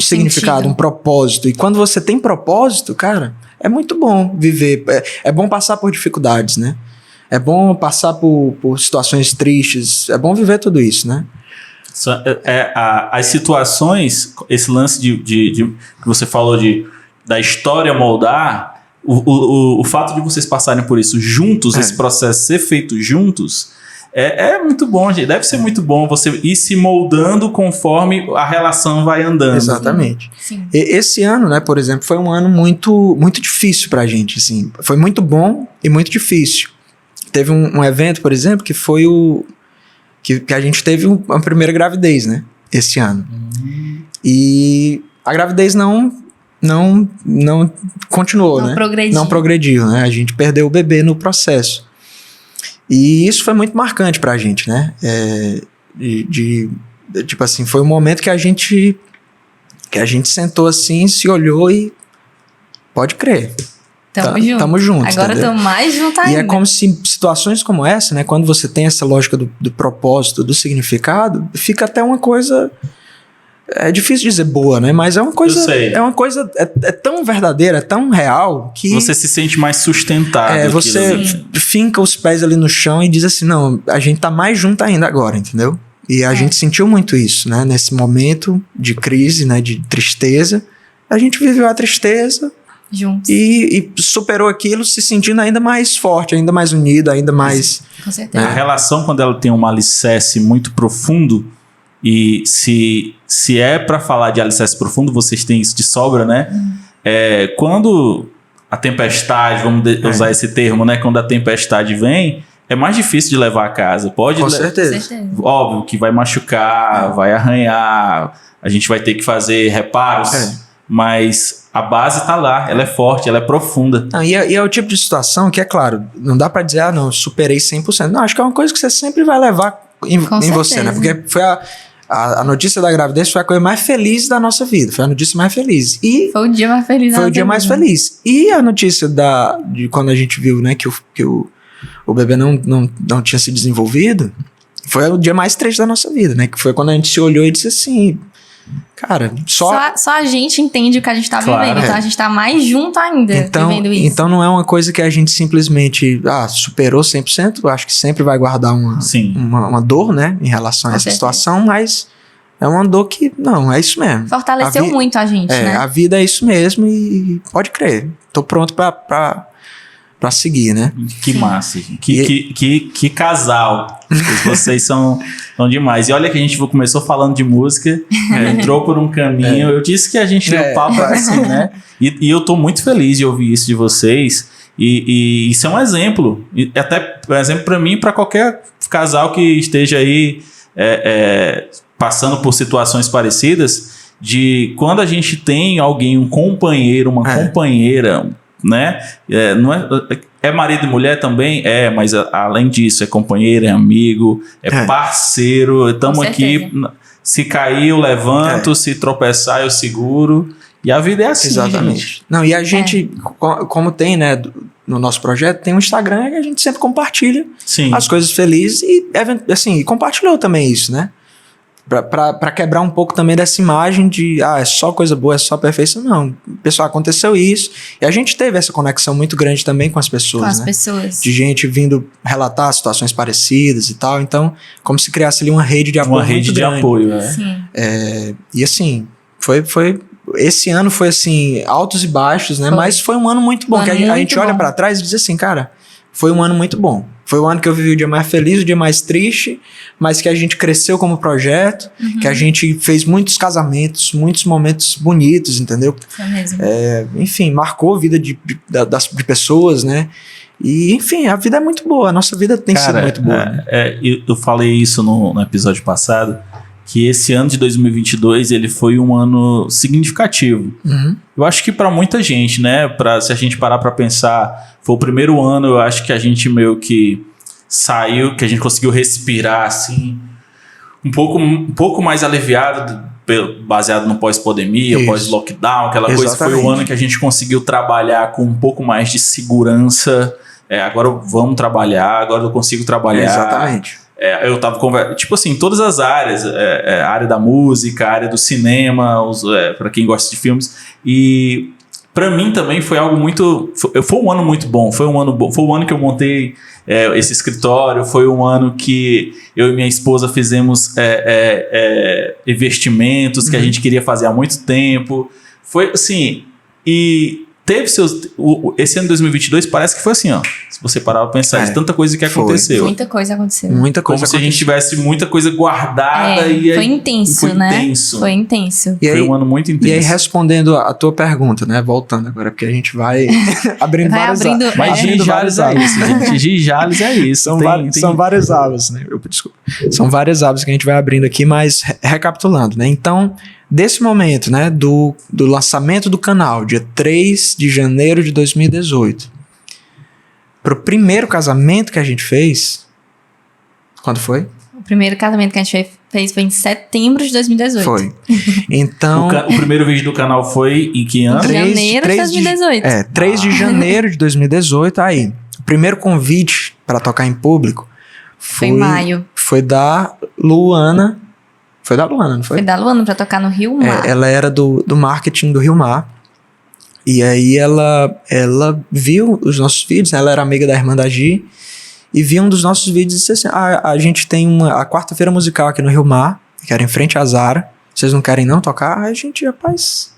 significado, um propósito. E quando você tem propósito, cara, é muito bom viver. É bom passar por dificuldades, né? É bom passar por situações tristes. É bom viver tudo isso, né? As situações, esse lance de que você falou da história moldar, o fato de vocês passarem por isso juntos, esse processo ser feito juntos, é muito bom, gente. Deve ser muito bom você ir se moldando conforme a relação vai andando. Exatamente. Sim. Esse ano, né, por exemplo, foi um ano muito, muito difícil pra gente, assim. Foi muito bom e muito difícil. Teve um evento, por exemplo, que foi que a gente teve a primeira gravidez, né, esse ano. E a gravidez não continuou, né? Não progrediu, né? A gente perdeu o bebê no processo. E isso foi muito marcante pra gente, né? Tipo assim, foi um momento que a gente sentou assim, se olhou e pode crer. Tamo junto. Agora estamos mais juntos ainda. E é como se situações como essa, né? Quando você tem essa lógica do propósito, do significado, fica até uma coisa... É difícil dizer boa, né? Mas é uma coisa... É tão verdadeira, é tão real que... Você se sente mais sustentado. Você finca os pés ali no chão e diz assim, não, a gente tá mais junto ainda agora, entendeu? E a gente sentiu muito isso, né? Nesse momento de crise, né? De tristeza. A gente viveu a tristeza... Juntos. E superou aquilo se sentindo ainda mais forte, ainda mais unido, ainda mais... Com certeza. A relação, quando ela tem um alicerce muito profundo, e se é pra falar de alicerce profundo, vocês têm isso de sobra, né? Quando a tempestade, vamos usar esse termo, né? Quando a tempestade vem, é mais difícil de levar a casa. Com certeza. Óbvio que vai machucar, vai arranhar, a gente vai ter que fazer reparos, mas a base tá lá, ela é forte, ela é profunda. E é o tipo de situação que, é claro, não dá pra dizer, não, superei 100%. Não, acho que é uma coisa que você sempre vai levar em você, né? Porque foi a notícia da gravidez foi a coisa mais feliz da nossa vida. Foi a notícia mais feliz. E foi o dia mais feliz. Foi o dia mais feliz. E a notícia de quando a gente viu, né, que o bebê não tinha se desenvolvido, foi o dia mais triste da nossa vida, né? Que foi quando a gente se olhou e disse assim... Cara, só a gente entende o que a gente tá vivendo, então a gente tá mais junto ainda vivendo isso. Então não é uma coisa que a gente simplesmente superou 100%, eu acho que sempre vai guardar uma dor, né, em relação a essa situação, mas é uma dor que, não, é isso mesmo. Fortaleceu muito a gente, né? A vida é isso mesmo e pode crer, tô pronto pra pra seguir, né? Que massa, gente. Que casal. Vocês são demais. E olha que a gente começou falando de música, entrou por um caminho. Eu disse que a gente o papo era assim, né? E eu tô muito feliz de ouvir isso de vocês. E isso é um exemplo. E até um exemplo para mim e para qualquer casal que esteja aí passando por situações parecidas, de quando a gente tem alguém, um companheiro, uma companheira, né? Não é marido e mulher também? Mas além disso, é companheiro, é amigo, é parceiro. Estamos aqui. Se cair, eu levanto, se tropeçar, eu seguro. E a vida é assim, exatamente. Gente. Não, e a gente, como tem, né, no nosso projeto, tem um Instagram que a gente sempre compartilha as coisas felizes e, assim, compartilhou também isso, né? Pra quebrar um pouco também dessa imagem de, é só coisa boa, é só perfeição. Não, pessoal, aconteceu isso. E a gente teve essa conexão muito grande também com as pessoas, com as né? pessoas. De gente vindo relatar situações parecidas e tal. Então, como se criasse ali uma rede de apoio. Uma rede de apoio, Sim. E assim, esse ano foi assim, altos e baixos, né? Mas foi um ano muito bom. Que a gente olha pra trás e diz assim, cara, foi um ano muito bom. Foi o ano que eu vivi o dia mais feliz, o dia mais triste, mas que a gente cresceu como projeto, que a gente fez muitos casamentos, muitos momentos bonitos, entendeu? Foi mesmo. Enfim, marcou a vida de pessoas, né? E, enfim, a vida é muito boa. A nossa vida tem sido muito boa. Né? Eu falei isso no episódio passado, que esse ano de 2022 ele foi um ano significativo. Eu acho que para muita gente, né? Se a gente parar para pensar, foi o primeiro ano, eu acho que a gente meio que saiu, que a gente conseguiu respirar assim, um pouco mais aliviado, baseado no pós-pandemia, pós-lockdown, aquela coisa. Foi o ano que a gente conseguiu trabalhar com um pouco mais de segurança. Agora vamos trabalhar, agora eu consigo trabalhar. Exatamente. Eu tava conversando, tipo assim, todas as áreas, a área da música, a área do cinema, para quem gosta de filmes, e para mim também foi algo muito, foi um ano muito bom, foi um ano que eu montei esse escritório, foi um ano que eu e minha esposa fizemos investimentos que a gente queria fazer há muito tempo, foi assim, e teve esse ano de 2022 parece que foi assim, ó. Se você parar pra pensar, de tanta coisa que aconteceu. Muita coisa aconteceu. Muita coisa Como se a gente tivesse muita coisa guardada. Foi intenso, né? Foi intenso. Foi um ano muito intenso. E aí, respondendo a tua pergunta, né? Voltando agora, porque a gente vai abrindo várias áreas. Mas Gijales é isso, gente. Gijales é isso. São várias abas, né? Desculpa. São várias abas que a gente vai abrindo aqui, mas recapitulando, né? Então, desse momento, né? Do lançamento do canal, dia 3 de janeiro de 2018, pro primeiro casamento que a gente fez, quando foi? O primeiro casamento que a gente fez foi em setembro de 2018. Foi. Então... o primeiro vídeo do canal foi em que ano? Janeiro de 2018. 3 de janeiro de 2018. Aí, o primeiro convite para tocar em público foi em maio. Foi da Luana. Foi da Luana, não foi? Foi da Luana para tocar no Rio Mar. Ela era do marketing do Rio Mar. E aí ela viu os nossos vídeos, né? Ela era amiga da irmã da Gi, e viu um dos nossos vídeos e disse assim, a gente tem a quarta-feira musical aqui no Rio Mar, que era em frente à Zara, vocês não querem não tocar? Aí a gente, rapaz...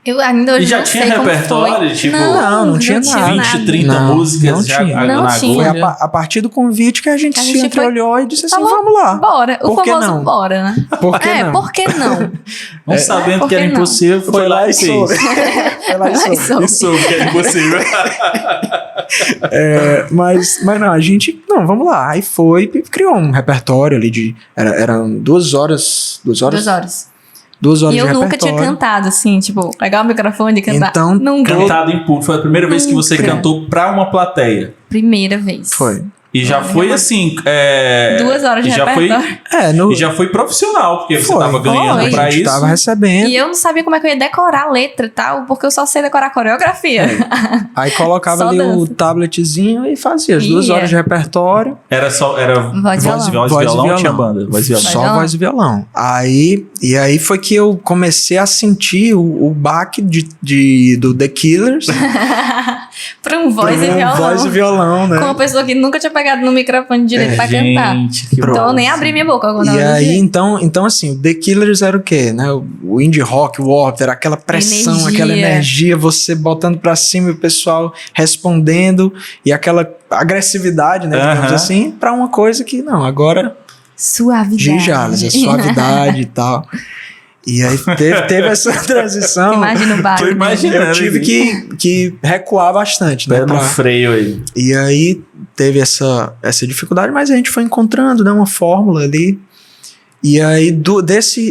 Eu ainda hoje e já tinha repertório? Tipo, não tinha nada. 20, 30 músicas não já tinha. Não tinha. Foi a partir do convite que a gente se entreolhou e disse assim, vamos lá. Bora. O Por que famoso não? bora, né? Por que não? Por que não? Não sabendo que era impossível, foi lá e fez. Foi lá e soube. E soube que era impossível. Mas não, a gente... Não, vamos lá. Aí foi e criou um repertório ali de... Eram 2 horas... 2 horas? 2 horas. 2 horas e de eu nunca tinha cantado, assim, tipo, pegar o microfone e cantar. Então, nunca. Cantado em público. Foi a primeira vez que você cantou pra uma plateia. Primeira vez. Foi. E já foi assim... 2 horas de repertório. E já foi profissional, porque você tava ganhando pra isso. Tava recebendo. E eu não sabia como é que eu ia decorar a letra e tal, porque eu só sei decorar a coreografia. Aí colocava ali o tabletzinho e fazia as 2 horas de repertório. Era voz e violão ou tinha banda? Voz e violão. Só voz e violão. E aí foi que eu comecei a sentir o baque do The Killers. Pra um voz e violão. Voz e violão, né? Com uma pessoa que nunca tinha pegado no microfone direito pra cantar. Que Então eu nem massa. abri minha boca quando E eu aí, ouvi. então, assim, o The Killers era o quê, né? O indie rock, o Warped, era aquela pressão, Energia. aquela energia, você botando pra cima e o pessoal respondendo, e aquela agressividade, né, digamos Aham. assim, pra uma coisa que, não, agora Suavidade. G. Jales, é suavidade e tal. E aí teve essa transição. Imagina o Tô barulho. imaginando. Eu tive que recuar bastante, né? Pé no freio aí. E aí teve essa dificuldade, mas a gente foi encontrando, né, uma fórmula ali. E aí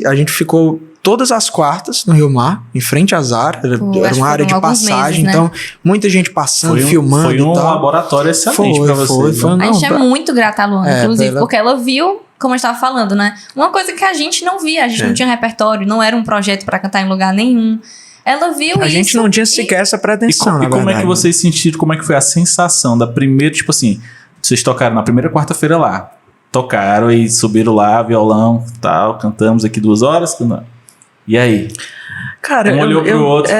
a gente ficou todas as quartas no Rio Mar, em frente à Zara. Era Pô, acho uma que área de foram alguns passagem, meses, né? então muita gente passando, filmando Foi um e tal. laboratório excelente Foi, pra vocês. foi. né? A gente é Não, muito grata à Luana, É, inclusive, ela- porque ela viu, como eu estava falando, né? Uma coisa que a gente não via, a gente não tinha repertório, não era um projeto pra cantar em lugar nenhum. Ela viu A isso. gente não tinha sequer essa E, pretensão, na como é verdade. que vocês sentiram, como é que foi a sensação da primeira, tipo assim, vocês tocaram na primeira quarta-feira lá, tocaram e subiram lá, violão, tal, cantamos aqui 2 horas, e aí? Cara, Um olhou pro outro,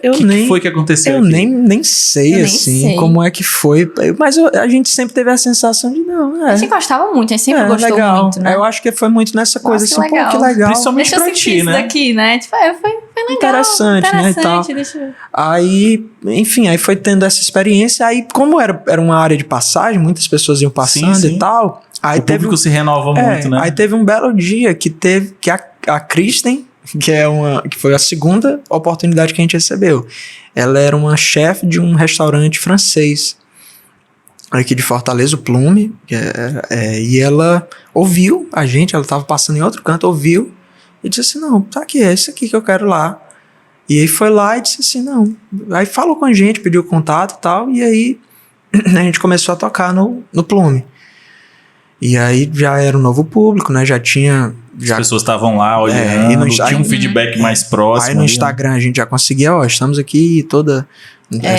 eu que nem... foi que aconteceu Eu aqui? nem sei, Eu nem assim, sei. como é que foi. Mas a gente sempre teve a sensação de, não, A gente gostava muito, a gente sempre gostou legal. muito, né? Eu acho que foi muito nessa coisa, Nossa, assim, pô, legal. que legal. Principalmente Deixa eu pra sentir ti, isso né? daqui, né? Tipo, foi legal. Interessante, né, e tal. Deixa eu... Aí, enfim, aí foi tendo essa experiência. Aí, como era uma área de passagem, muitas pessoas iam passando Sim. e tal. Aí O público se renova muito, né? Aí teve um belo dia que a Kristen, que foi a segunda oportunidade que a gente recebeu. Ela era uma chefe de um restaurante francês aqui de Fortaleza, o Plume, e ela ouviu a gente, ela estava passando em outro canto, ouviu e disse assim, não, tá aqui, é esse aqui que eu quero lá. E aí foi lá e disse assim, não. Aí falou com a gente, pediu contato e tal, e aí a gente começou a tocar no Plume. E aí já era um novo público, né? Já tinha... As pessoas estavam lá olhando, e no tinha um feedback mais próximo. Aí no ali, né? Instagram a gente já conseguia, estamos aqui toda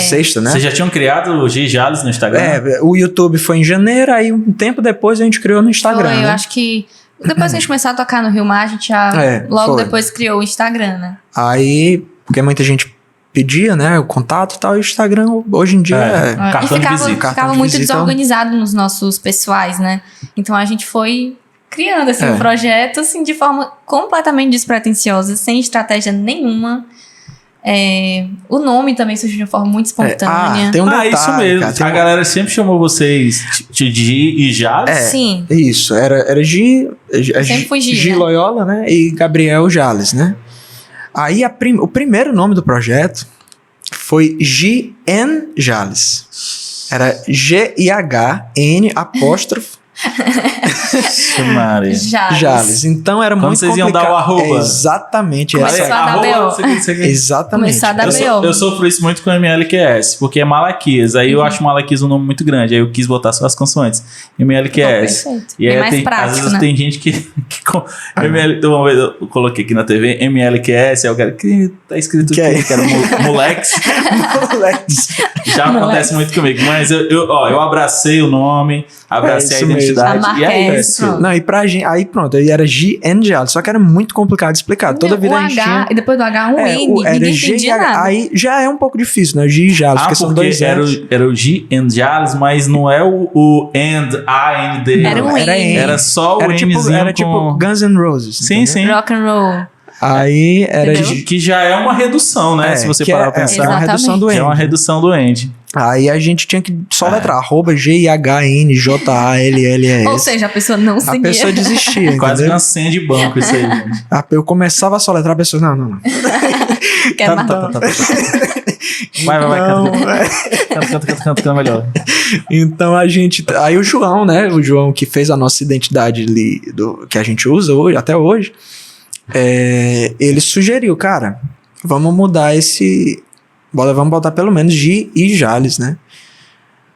sexta, né? Vocês já tinham criado o G. Jales no Instagram? O YouTube foi em janeiro, aí um tempo depois a gente criou no Instagram, Foi, né? eu acho que depois que a gente começou a tocar no Rio Mar, a gente já logo foi. depois criou o Instagram, né? Aí, porque muita gente pedia, né, o contato e tal, e o Instagram hoje em dia Cartão E de visita. ficava Cartão de muito visita. desorganizado nos nossos pessoais, né? Então a gente foi criando assim, um projeto assim, de forma completamente despretensiosa, sem estratégia nenhuma. O nome também surgiu de uma forma muito espontânea. tem um detalhe, isso mesmo. cara, tem A um- galera sempre chamou vocês de G e Jales. Sim. Isso, era Sempre foi Gi, Gi né? Loyola, né? E Gabriel Jales, né? Aí o primeiro nome do projeto foi G.N. Jales. Era G-I-H-N apóstrofo Maria. Jales. Então era Quando muito vocês iam complicado. dar o arroba? Exatamente. Começou essa- a dar Arroba, BO. não sei o que, não sei o que. Exatamente. Começar a dar BO. Eu sofro isso muito com o MLQS, porque é Malaquias. Aí eu acho Malaquias um nome muito grande. Aí eu quis botar só as consoantes. MLQS. Perfeito. E Bem aí mais prático, às vezes né? tem gente que uma vez eu coloquei aqui na TV MLQS, aí o cara que tá escrito Que aqui, é? que era moleques. Moleques. Já acontece muito comigo. Mas eu abracei o nome, abracei a isso mesmo. identidade. A marca E é é isso. pronto. Não, e pra gente. Aí pronto, aí era G.N. Jales. Só que era muito complicado de explicar. Toda vida o a gente H, tinha. e depois do H, um N, era ninguém G entendia e H. nada. Aí já é um pouco difícil, né? G e Jales, porque são dois era N's. o G and Jales, mas não é o and, A, N, D. Era um Era N. N. Era só o Era tipo, Nzinho era tipo com... Guns N' Roses. Sim, entendeu? sim. Rock and roll. Aí era Entendeu? Que já é uma redução, né? Se você que parar pra é pensar. uma redução do Que N. é uma redução do end. Aí a gente tinha que soletrar arroba GIHNJALLES. Ou seja, a pessoa não a seguia. pessoa desistia, Quase entendeu? uma senha de banco isso aí, gente. Eu começava a soletrar, a pessoa, não. Quer mais? Tá. Vai, Não, canta melhor. Então a gente... Aí o João, né? O João que fez a nossa identidade ali, que a gente usa hoje, até hoje, ele sugeriu, cara, vamos mudar esse... Vamos botar pelo menos G e Jales, né?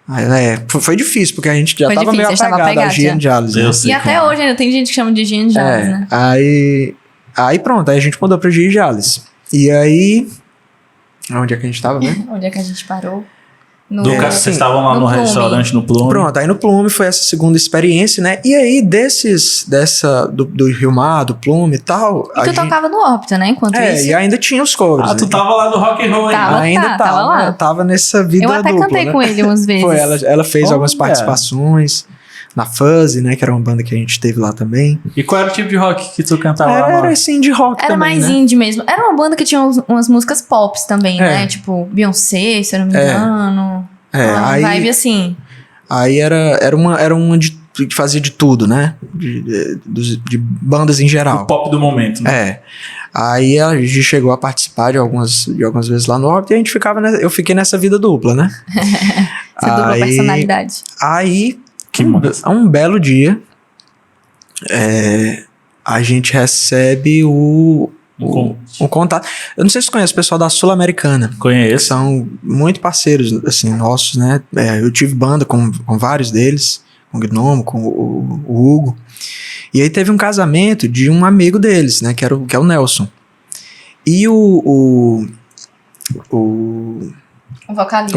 Aí, foi difícil, porque a gente já Foi tava difícil, meio a gente tava apegado a apegado G já. e Jales, né? Eu sei E até como. hoje ainda tem gente que chama de Jean Jales, né? Aí pronto, aí a gente mudou pra G e Jales. E aí... Onde é que a gente tava, né? Onde é que a gente parou? Vocês estavam lá no Plume. restaurante, no Plume. Pronto, aí no Plume foi essa segunda experiência, né? E aí do Rio Mar, do Plume e tal... E tu tocava no Órbita, né? Enquanto isso. e ainda tinha os covers, Tu né? tava lá no rock and roll ainda. Ainda tava lá. Eu tava nessa vida Eu até dupla, cantei né? com ele umas vezes. Foi, ela fez algumas Olha. participações na Fuzzy, né? Que era uma banda que a gente teve lá também. E qual era o tipo de rock que tu cantava lá? Era assim, de rock Era também, mais né? indie mesmo. Era uma banda que tinha umas músicas pops também, É. né? Tipo, Beyoncé, se eu não me engano. Uma aí, vibe assim. aí era uma que fazia de tudo, né? De bandas em geral. O pop do momento, né? Aí a gente chegou a participar de algumas vezes lá no Orbit e a gente eu fiquei nessa vida dupla, né? Essa dupla personalidade. Aí, Que massa. um belo dia, a gente recebe o contato. Eu não sei se você conhece o pessoal da Sul-Americana. Conheço. São muito parceiros, assim, nossos, né? Eu tive banda com vários deles, com o Gnomo, com o Hugo. E aí teve um casamento de um amigo deles, né? Que é o Nelson. E o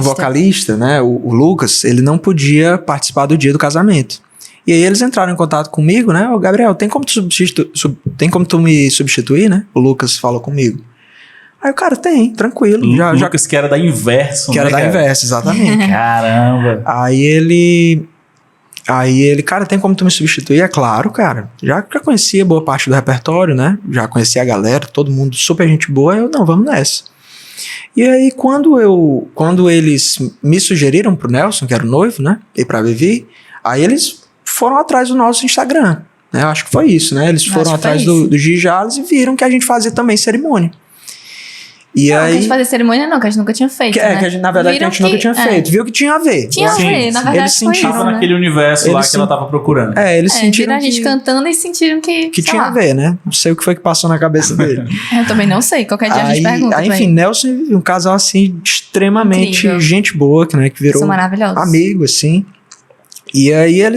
vocalista, né? O Lucas, ele não podia participar do dia do casamento. E aí eles entraram em contato comigo, né? Ô, Gabriel, tem como tu me substituir, né? O Lucas falou comigo. Aí o cara, tem, tranquilo. Lucas que era da Inverso, que né? era da Inverso, exatamente. Caramba. Aí ele, cara, tem como tu me substituir? É claro, cara. Já conhecia boa parte do repertório, né? Já conhecia a galera, todo mundo super gente boa. Eu, não, vamos nessa. E aí, quando eles me sugeriram pro Nelson, que era o noivo, né? E pra Vivi, aí eles foram atrás do nosso Instagram, né? Eu acho que foi isso, né? Eles foram atrás do Gigi Jales e viram que a gente fazia também cerimônia. E não, aí, que a gente fazia cerimônia não, que a gente nunca tinha feito, né? que na verdade Viram a gente nunca tinha feito. Viu que tinha a ver. Tinha a ver, na verdade eles foi sentiram, isso, Tava né? naquele universo lá Eles que ela tava procurando. eles Viram sentiram a gente cantando e sentiram que tinha a ver, né? Não sei o que foi que passou na cabeça dele. Eu também não sei, qualquer dia a gente pergunta. Aí, enfim, Nelson e Vivi, um casal assim, extremamente Incrível. gente boa, né? Que virou São maravilhosos. amigo, assim. E aí ele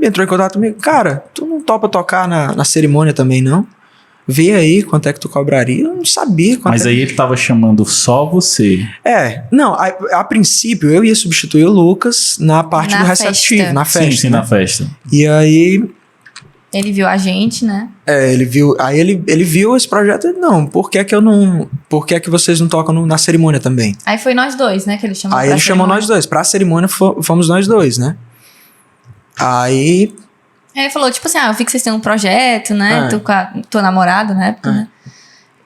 entrou em contato comigo. Cara, tu não topa tocar na cerimônia também, não? Vê aí quanto é que tu cobraria. Eu não sabia quanto Mas aí ele tava chamando só você. Não, a princípio eu ia substituir o Lucas na parte Na do receptivo, festa. na festa. Sim, né? na festa. E aí Ele viu a gente, né? ele viu, aí ele viu esse projeto e não, por que que vocês não tocam na cerimônia também? Aí foi nós dois, né? Que ele chamou Aí pra ele chamou cerimônia. nós dois, pra cerimônia fomos nós dois, né? Aí Aí ele falou, tipo assim, eu vi que vocês têm um projeto, né? É. Tu com a tua namorada na época, né?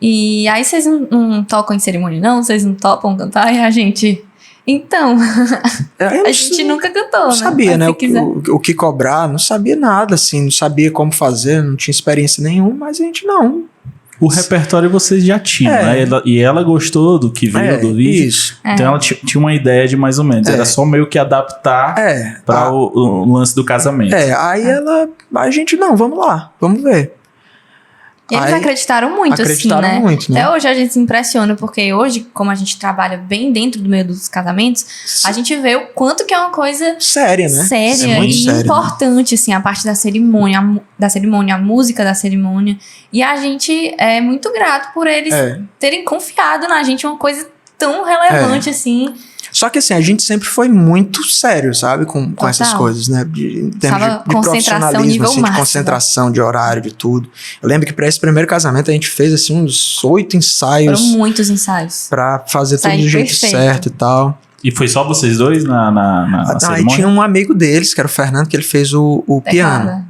E aí vocês não tocam em cerimônia, não? Vocês não topam cantar? E a gente... Então, eu a gente nunca cantou, não né? sabia, Mas né? se quiser. O que cobrar, não sabia nada, assim, não sabia como fazer, não tinha experiência nenhuma, mas a gente não. O repertório vocês já tinham, né? E ela gostou do que viu do vídeo. Isso. Então ela tinha uma ideia de mais ou menos. Era só meio que adaptar para o lance do casamento. Aí a gente, não, vamos lá, vamos ver. E eles Aí, acreditaram muito, acreditaram assim, né? muito, né? Até hoje a gente se impressiona, porque hoje, como a gente trabalha bem dentro do meio dos casamentos, a gente vê o quanto que é uma coisa séria, né? séria muito e sério, importante, assim, a parte da cerimônia, a música da cerimônia. E a gente é muito grato por eles terem confiado na gente uma coisa tão relevante, assim. Só que assim, a gente sempre foi muito sério, sabe? Com essas coisas, né? Em termos Tava de concentração nível profissionalismo, assim, de máximo. concentração, de horário, de tudo. Eu lembro que pra esse primeiro casamento a gente fez, assim, uns 8 ensaios. Foram muitos ensaios. Pra fazer tudo do jeito perfeito. certo e tal. E foi só vocês dois na Aí cerimônia? tinha um amigo deles, que era o Fernando, que ele fez o piano. Teclado.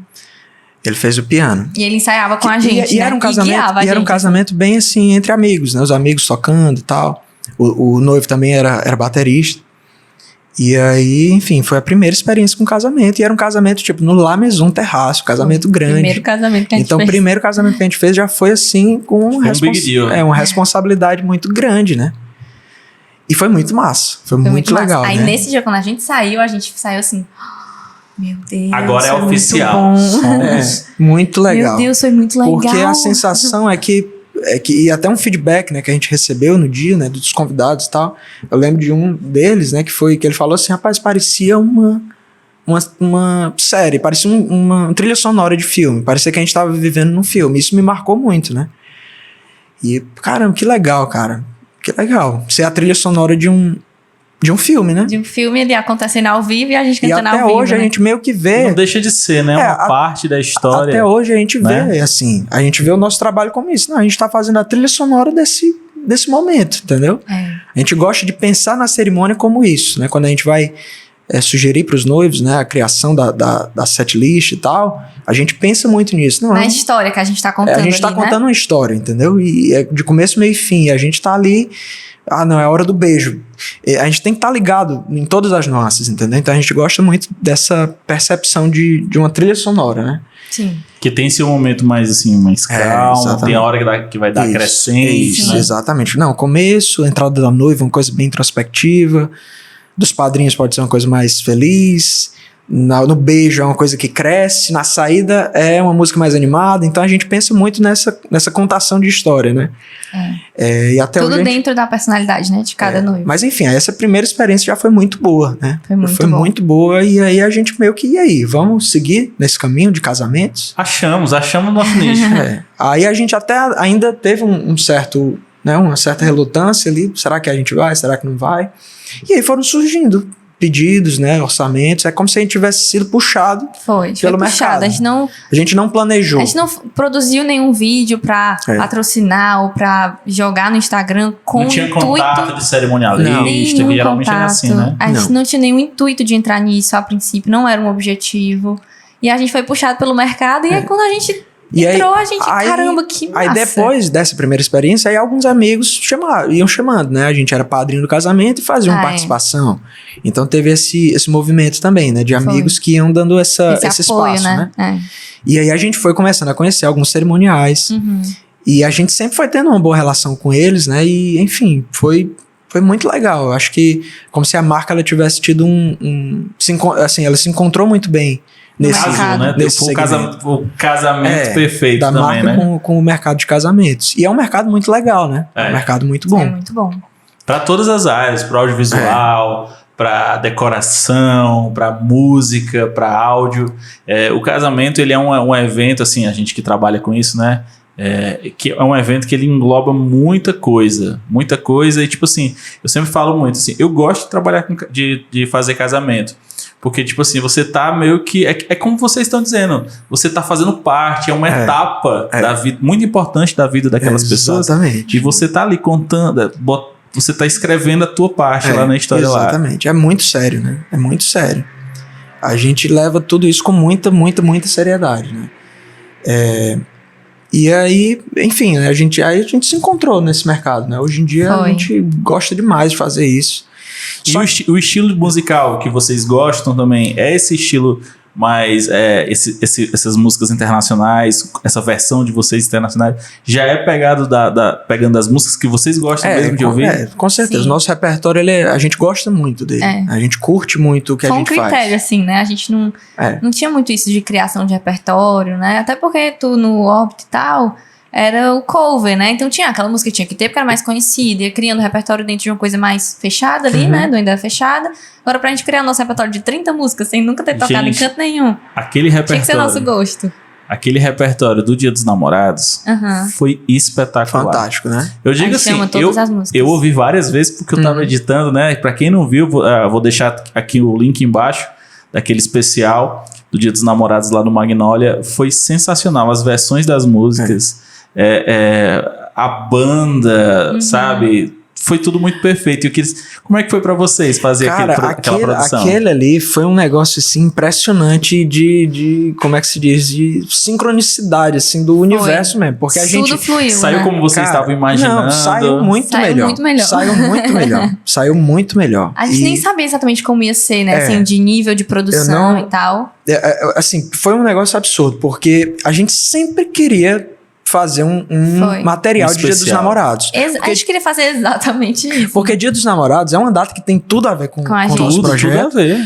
Ele fez o piano. E ele ensaiava com a gente, E né? era um guiava a casamento, gente. era um casamento bem assim, entre amigos, né? Os amigos tocando e tal. O noivo também era baterista. E aí, enfim, foi a primeira experiência com casamento. E era um casamento, tipo, no La Maison Terraço, casamento grande. Primeiro casamento que a gente Então, fez. o primeiro casamento que a gente fez já foi assim, com Foi um big deal. uma responsabilidade muito grande, né? E foi muito massa. Foi muito massa. legal, Aí, né? nesse dia, quando a gente saiu assim... Meu Deus, Agora é foi oficial. muito bom. Somos... Muito legal. Meu Deus, foi muito legal. Porque a sensação é que e até um feedback, né, que a gente recebeu no dia, né, dos convidados e tal. Eu lembro de um deles, né, que ele falou assim, rapaz, parecia uma série, parecia uma trilha sonora de filme, parecia que a gente tava vivendo num filme. Isso me marcou muito, né? E, caramba, que legal, cara. Que legal. Ser a trilha sonora de um de um filme, né? De um filme ali acontecendo ao vivo e a gente E cantando ao até vivo. hoje né? a gente meio que vê... Não deixa de ser, né? Uma parte da história. Até hoje a gente vê, né? assim, a gente vê o nosso trabalho como isso. Não, a gente tá fazendo a trilha sonora desse momento, entendeu? A gente gosta de pensar na cerimônia como isso, né? Quando a gente vai sugerir para os noivos, né, a criação da setlist e tal, a gente pensa muito nisso. Não, Na história que a gente tá contando. a gente tá ali, contando né? uma história, entendeu? E é de começo, meio e fim. E a gente tá ali... Ah, não, é a hora do beijo. A gente tem que estar ligado em todas as nuances, entendeu? Então a gente gosta muito dessa percepção de uma trilha sonora, né? Sim. Que tem seu momento mais assim, mais calmo, exatamente. tem a hora que vai dar crescente. Isso, né? exatamente. Não, começo, entrada da noiva, uma coisa bem introspectiva. Dos padrinhos pode ser uma coisa mais feliz. No beijo é uma coisa que cresce. Na saída é uma música mais animada. Então a gente pensa muito nessa contação de história, né? E até Tudo hoje a gente... dentro da personalidade, né? De cada noivo. Mas enfim, essa primeira experiência já foi muito boa, né? Foi muito bom. boa. E aí a gente meio que, e aí? Vamos seguir nesse caminho de casamentos? Achamos o nosso nicho. Aí a gente até ainda teve um certo, né, uma certa relutância ali. Será que a gente vai? Será que não vai? E aí foram surgindo pedidos, né, orçamentos. É como se a gente tivesse sido puxado Foi pelo mercado. A gente não planejou. A gente não produziu nenhum vídeo pra patrocinar ou pra jogar no Instagram com não tinha intuito... contato de cerimonialista, Nenhum que geralmente contato. é assim, né? A gente não tinha nenhum intuito de entrar nisso a princípio, não era um objetivo. E a gente foi puxado pelo mercado e aí quando a gente entrou, a gente, caramba, que massa. Aí depois dessa primeira experiência, aí alguns amigos iam chamando, né? A gente era padrinho do casamento e fazia uma participação. Então teve esse movimento também, né? De amigos que iam dando esse apoio, espaço, né? E aí a gente foi começando a conhecer alguns cerimoniais. E a gente sempre foi tendo uma boa relação com eles, né? E, enfim, foi muito legal. Eu acho que como se a marca ela tivesse tido assim, ela se encontrou muito bem nesse o casamento perfeito da também, marca né? com o mercado de casamentos. E é um mercado muito legal, né? É um mercado muito bom. É muito bom. Para todas as áreas, para audiovisual, para decoração, para música, para áudio. O casamento ele é um evento, assim, a gente que trabalha com isso, né? Que é um evento que ele engloba muita coisa e tipo assim, eu sempre falo muito assim, eu gosto de trabalhar de fazer casamento, porque tipo assim, você tá meio que, é como vocês estão dizendo, você tá fazendo parte, é uma etapa da vida, muito importante da vida daquelas pessoas, exatamente. E você tá ali contando, você tá escrevendo a tua parte lá na história. Exatamente, é muito sério, né? É muito sério. A gente leva tudo isso com muita, muita, muita seriedade, né? E aí, enfim, né, a gente se encontrou nesse mercado, né? Hoje em dia a gente gosta demais de fazer isso. E o estilo musical que vocês gostam também é esse estilo mais essas músicas internacionais, essa versão de vocês internacionais, já é pegado pegando das músicas que vocês gostam mesmo de ouvir? Com certeza. Sim. Nosso repertório, a gente gosta muito dele. A gente curte muito o que a gente faz. Foi um critério, assim, né? A gente não tinha muito isso de criação de repertório, né? Até porque tu no Orbit e tal... era o cover, né? Então tinha aquela música que tinha que ter, porque era mais conhecida, ia criando repertório dentro de uma coisa mais fechada ali, né? Do ainda fechada. Agora, pra gente criar nosso repertório de 30 músicas, sem nunca ter tocado em canto nenhum. Aquele repertório. Tinha que ser nosso gosto. Aquele repertório do Dia dos Namorados foi espetacular. Fantástico, né? Eu digo assim, eu ouvi várias vezes porque eu tava editando, né? Pra quem não viu, vou deixar aqui o link embaixo daquele especial do Dia dos Namorados lá no Magnolia. Foi sensacional. As versões das músicas... a banda, sabe? Foi tudo muito perfeito. Como é que foi pra vocês fazer aquela produção? Aquele ali foi um negócio assim impressionante de como é que se diz? De sincronicidade assim do universo mesmo, porque a gente fluiu, saiu, né? Como vocês estavam imaginando. Não, saiu muito melhor. Saiu muito melhor. A gente nem sabia exatamente como ia ser, né? Assim, de nível de produção e tal. Assim, foi um negócio absurdo, porque a gente sempre queria fazer um material de Dia dos Namorados. A gente queria fazer exatamente isso. Porque Dia dos Namorados é uma data que tem tudo a ver com o nosso projeto. Tudo a ver.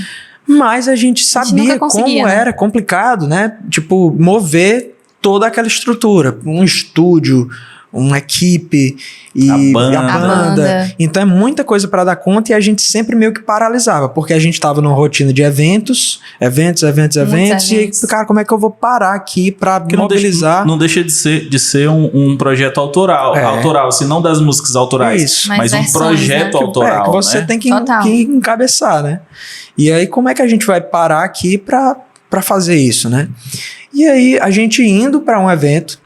Mas a gente sabia como era complicado, né? Tipo, mover toda aquela estrutura. Um estúdio, uma equipe e A banda. a banda. Então é muita coisa para dar conta e a gente sempre meio que paralisava, porque a gente tava numa rotina de eventos, e aí, cara, como é que eu vou parar aqui para Que mobilizar? não deixa de ser um projeto autoral, assim, não das músicas autorais, Isso. mas um versões, projeto né? autoral, que você né? tem que Total. encabeçar, né? E aí, como é que a gente vai parar aqui para fazer isso, né? E aí, a gente indo para um evento,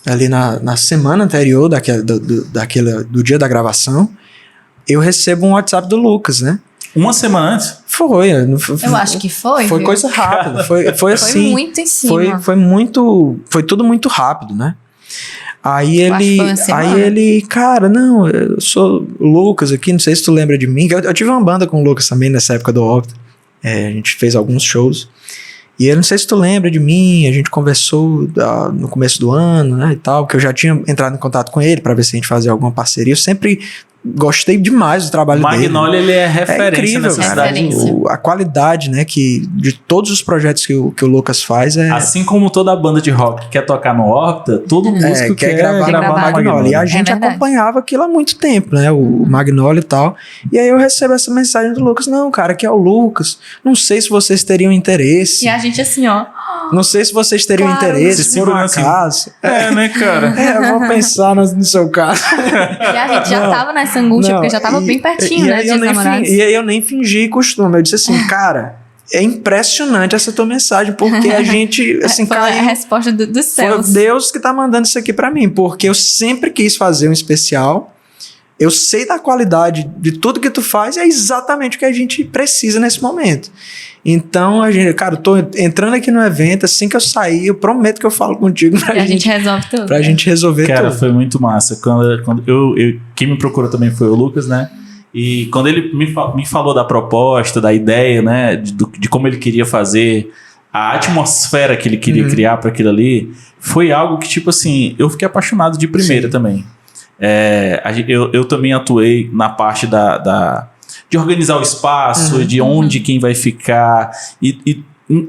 ali na semana anterior do dia da gravação, eu recebo um WhatsApp do Lucas, né? Uma semana antes? Foi. Eu acho que foi. Foi viu? coisa rápida. Foi assim. Foi muito em cima. Foi tudo muito rápido, né? Aí Eu acho que foi uma semana. cara, não, eu sou o Lucas aqui, não sei se tu lembra de mim. Eu tive uma banda com o Lucas também nessa época do Octa. A gente fez alguns shows. E eu não sei se tu lembra de mim, a gente conversou no começo do ano, né, e tal, que eu já tinha entrado em contato com ele pra ver se a gente fazia alguma parceria. Eu sempre gostei demais do trabalho dele. Magnolia, ele é referência incrível, nessa cara. cidade. Referência. A qualidade, né, de todos os projetos que o Lucas faz é... Assim como toda banda de rock quer tocar no Octa, todo músico quer quer gravar gravar no no Magnolia. E Magnolia. a gente verdade. acompanhava aquilo há muito tempo, né? O Magnolia e tal. E aí eu recebo essa mensagem do Lucas. Não, cara, aqui é o Lucas. Não sei se vocês teriam interesse. E a gente assim, ó. Não sei se vocês teriam Claro. interesse, Se por um segurando assim. acaso. Né, cara? Eu vou pensar no seu caso. E a gente já tava nessa angústia, Não, porque já tava bem pertinho, né? aí Dia eu dos nem namorados. e aí eu nem fingi costume. Eu disse assim, cara, é impressionante essa tua mensagem, porque a gente, assim, Foi a caiu... resposta dos Foi céus. Deus que tá mandando isso aqui pra mim, porque eu sempre quis fazer um especial. Eu sei da qualidade de tudo que tu faz, é exatamente o que a gente precisa nesse momento. Então, cara, eu tô entrando aqui no evento, assim que eu sair, eu prometo que eu falo contigo E a gente resolve tudo. pra gente resolver Cara, tudo. foi muito massa. Quando quem me procurou também foi o Lucas, né? E quando ele me falou da proposta, da ideia, né? De como ele queria fazer, a atmosfera que ele queria criar para aquilo ali, foi algo que, tipo assim, eu fiquei apaixonado de primeira também. Eu também atuei na parte de organizar o espaço, de onde quem vai ficar. E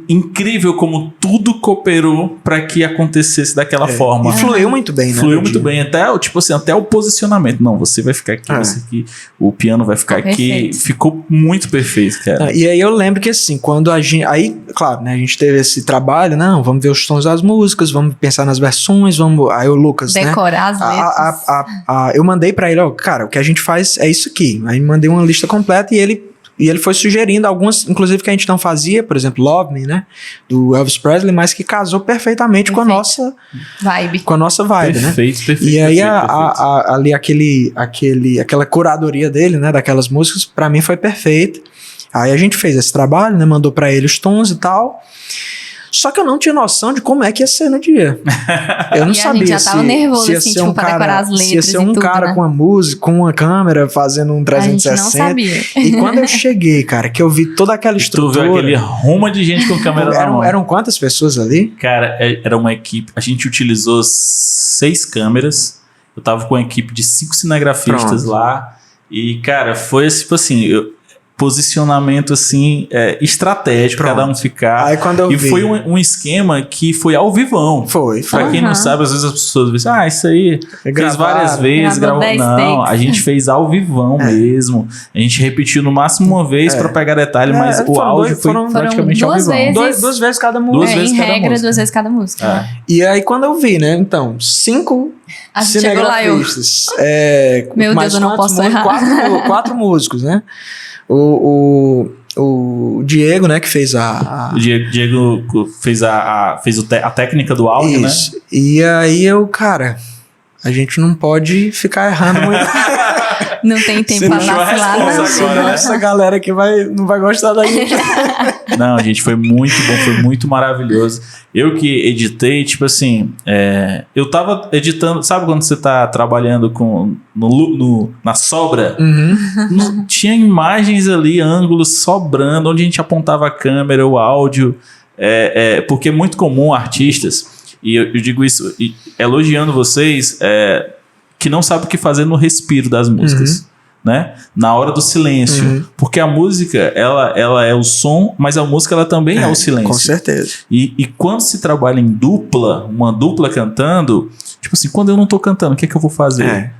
incrível como tudo cooperou para que acontecesse daquela forma. E fluiu muito bem, né? Fluiu no muito dia. bem, até o posicionamento. Não, você vai ficar aqui, você aqui, o piano vai ficar Ficou aqui. perfeito. Ficou muito perfeito, cara. E aí eu lembro que assim, quando a gente... Aí, claro, né, a gente teve esse trabalho, não, vamos ver os tons das músicas, vamos pensar nas versões, vamos... Aí o Lucas, Decorar as letras. eu mandei pra ele, ó, cara, o que a gente faz é isso aqui. Aí mandei uma lista completa e ele foi sugerindo algumas, inclusive que a gente não fazia, por exemplo, Love Me, né, do Elvis Presley, mas que casou perfeitamente com a nossa vibe, né? Perfeito. E aí perfeito. ali aquela curadoria dele, né, daquelas músicas, pra mim foi perfeita. Aí a gente fez esse trabalho, né, mandou pra ele os tons e tal. Só que eu não tinha noção de como é que ia ser no dia. Eu não E a sabia gente já tava nervoso, ia assim, ser tipo, um pra cara, decorar as se ia letras ser e um tudo, cara né? com uma música, com uma câmera, fazendo um A gente 360. não sabia. E quando eu cheguei, cara, que eu vi toda aquela Tu estrutura... viu aquele rumo de gente com câmera na mão. Eram quantas pessoas ali? Cara, era uma equipe. A gente utilizou 6 câmeras. Eu tava com uma equipe de 5 cinegrafistas Pronto. lá. E, cara, foi tipo assim, posicionamento assim, estratégico, Pronto. cada um ficar. Aí quando eu E vi... foi um esquema que foi ao vivão. Foi. Pra quem não sabe, às vezes as pessoas dizem, isso aí fez Gravaram. várias vezes, Gravou 10 Não, takes. a gente fez ao vivão mesmo. A gente repetiu no máximo uma vez pra pegar detalhe, mas o áudio foi praticamente ao duas vivão. vezes. Duas vezes cada música. Duas vezes Em cada regra, música. 2 vezes cada música. É. E aí quando eu vi, né, então, 5 A gente chegou lá, cinegrafistas. Meu mais Deus, eu não quantos posso errar. quatro músicos, né? O Diego, né, que fez O Diego fez a técnica do áudio, Isso. E aí a gente não pode ficar errando muito. Não tem tempo Você pra puxou a vacilar, resposta não. agora, Senão né? essa galera aqui não vai gostar da gente. Não, gente, foi muito bom, foi muito maravilhoso. Eu que editei, tipo assim, eu tava editando, sabe quando você tá trabalhando na sobra? Tinha imagens ali, ângulos sobrando, onde a gente apontava a câmera, o áudio, porque é muito comum artistas, e eu digo isso elogiando vocês, que não sabem o que fazer no respiro das músicas. né? Na hora do silêncio. Porque a música, ela é o som, mas a música ela também é o silêncio. Com certeza. E quando se trabalha em dupla, uma dupla cantando, tipo assim, quando eu não tô cantando, o que é que eu vou fazer?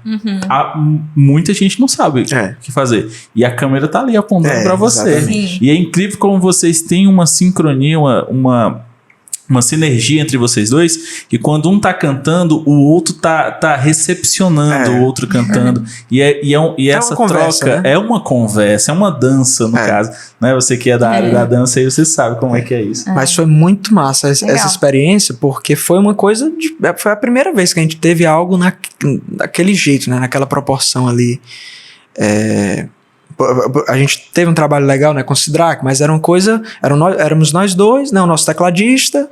Muita gente não sabe o que fazer. E a câmera tá ali apontando pra você. E é incrível como vocês têm uma sincronia, uma sinergia entre vocês dois, que quando um tá cantando, o outro tá recepcionando o outro cantando. E essa conversa, troca né? é uma conversa, é uma dança, no caso. Né? Você que é da área da dança, aí você sabe como é que é isso. Mas foi muito massa essa experiência, porque foi uma coisa foi a primeira vez que a gente teve algo daquele jeito, né? Naquela proporção ali. A gente teve um trabalho legal, né, com o Sidraque, mas era uma coisa, éramos nós dois, né, o nosso tecladista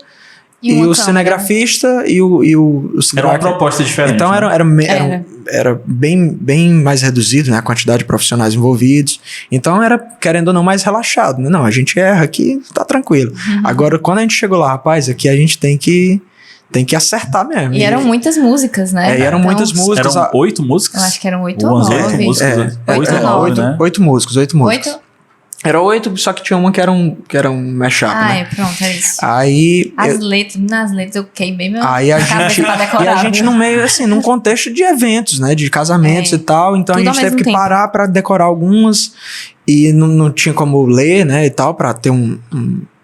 e o cinegrafista e o Sidraque. Era uma proposta diferente. Então era bem mais reduzido, né, a quantidade de profissionais envolvidos. Então era, querendo ou não, mais relaxado, né? Não, a gente erra aqui, tá tranquilo. Agora, quando a gente chegou lá, rapaz, aqui a gente tem que acertar mesmo. E eram muitas músicas, né? E eram muitas músicas. Eram 8 músicas? Eu acho que eram 8 ou 9. 8 músicas. 8 ou 9, né? 8 músicos. 8? Era 8, só que tinha uma que era um mashup, né? Pronto, é isso. Aí... Nas letras eu queimei meu... Aí a gente no meio, assim, num contexto de eventos, né? De casamentos e tal. Então tudo a gente teve que parar pra decorar algumas. E não tinha como ler, né? E tal, pra ter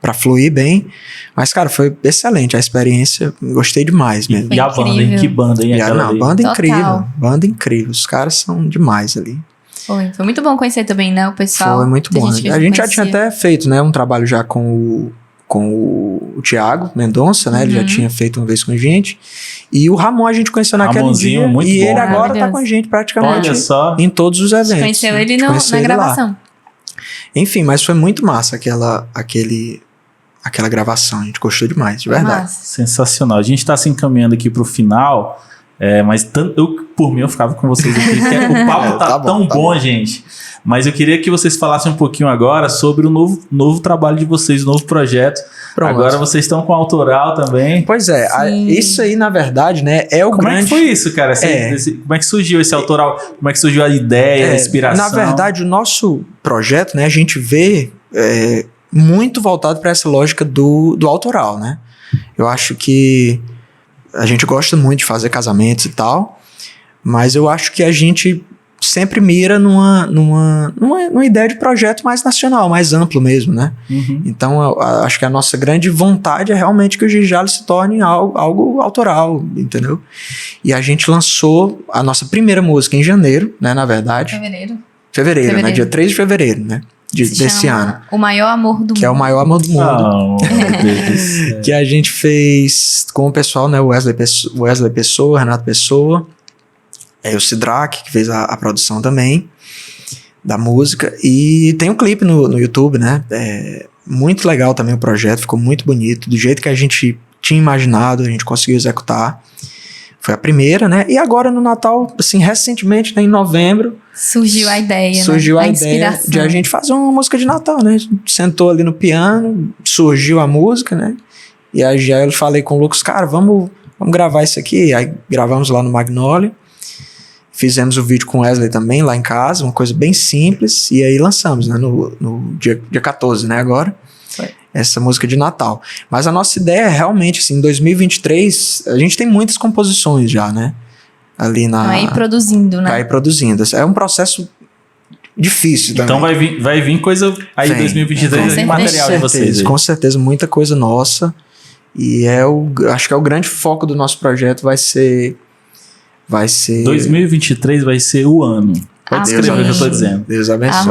pra fluir bem. Mas, cara, foi excelente a experiência. Gostei demais mesmo. E a banda, hein? Que banda, hein? Banda incrível. Banda incrível. Os caras são demais ali. Foi muito bom conhecer também, né? O pessoal. Foi muito bom. A gente já tinha até feito, né? Um trabalho já com o Thiago Mendonça, né? Ele já tinha feito uma vez com a gente. E o Ramon a gente conheceu naquele dia. Muito e bom, ele agora tá com a gente praticamente em todos os eventos. Conheceu ele na gravação. Lá. Enfim, mas foi muito massa aquela gravação. A gente gostou demais, de verdade. Sensacional. A gente tá se encaminhando aqui pro final. Mas por mim eu ficava com vocês aqui. O papo tá tão bom, gente. Mas eu queria que vocês falassem um pouquinho agora sobre o novo trabalho de vocês, o novo projeto. Pronto. Agora vocês estão com autoral também. Pois é, isso aí na verdade, né, é o Como grande... é que foi isso, cara? Como é que surgiu esse autoral? Como é que surgiu a ideia, a inspiração? Na verdade, o nosso projeto, né, a gente vê muito voltado para essa lógica do autoral, né? Eu acho que a gente gosta muito de fazer casamentos e tal, mas eu acho que a gente sempre mira numa ideia de projeto mais nacional, mais amplo mesmo, né? Então, eu acho que a nossa grande vontade é realmente que o Gijalli se torne algo autoral, entendeu? E a gente lançou a nossa primeira música em janeiro, né, na verdade. Fevereiro, né? Dia 3 de fevereiro, né? Desse ano. O Maior Amor do Mundo. Que é o Maior Amor do Mundo. Que a gente fez com o pessoal, né? O Wesley Pessoa, Renato Pessoa. O Sidraque, que fez a produção também da música. E tem um clipe no YouTube, né? Muito legal também o projeto, ficou muito bonito. Do jeito que a gente tinha imaginado, a gente conseguiu executar. Foi a primeira, né? E agora no Natal, assim, recentemente, né, em novembro... Surgiu a ideia, a ideia de a gente fazer uma música de Natal, né? A gente sentou ali no piano, surgiu a música, né? E aí já eu falei com o Lucas, cara, vamos gravar isso aqui. Aí gravamos lá no Magnolia. Fizemos o vídeo com o Wesley também, lá em casa, uma coisa bem simples. E aí lançamos, né? No dia 14, né? Agora. Essa música de Natal. Mas a nossa ideia é realmente, assim, em 2023, a gente tem muitas composições já, né? Ali Vai produzindo, né? Vai produzindo. É um processo difícil também. Então vai vir coisa aí em 2023 de material de vocês. Com certeza, muita coisa nossa. E acho que é o grande foco do nosso projeto vai ser... 2023 vai ser o ano. Pode escrever o que eu tô dizendo. Deus abençoe.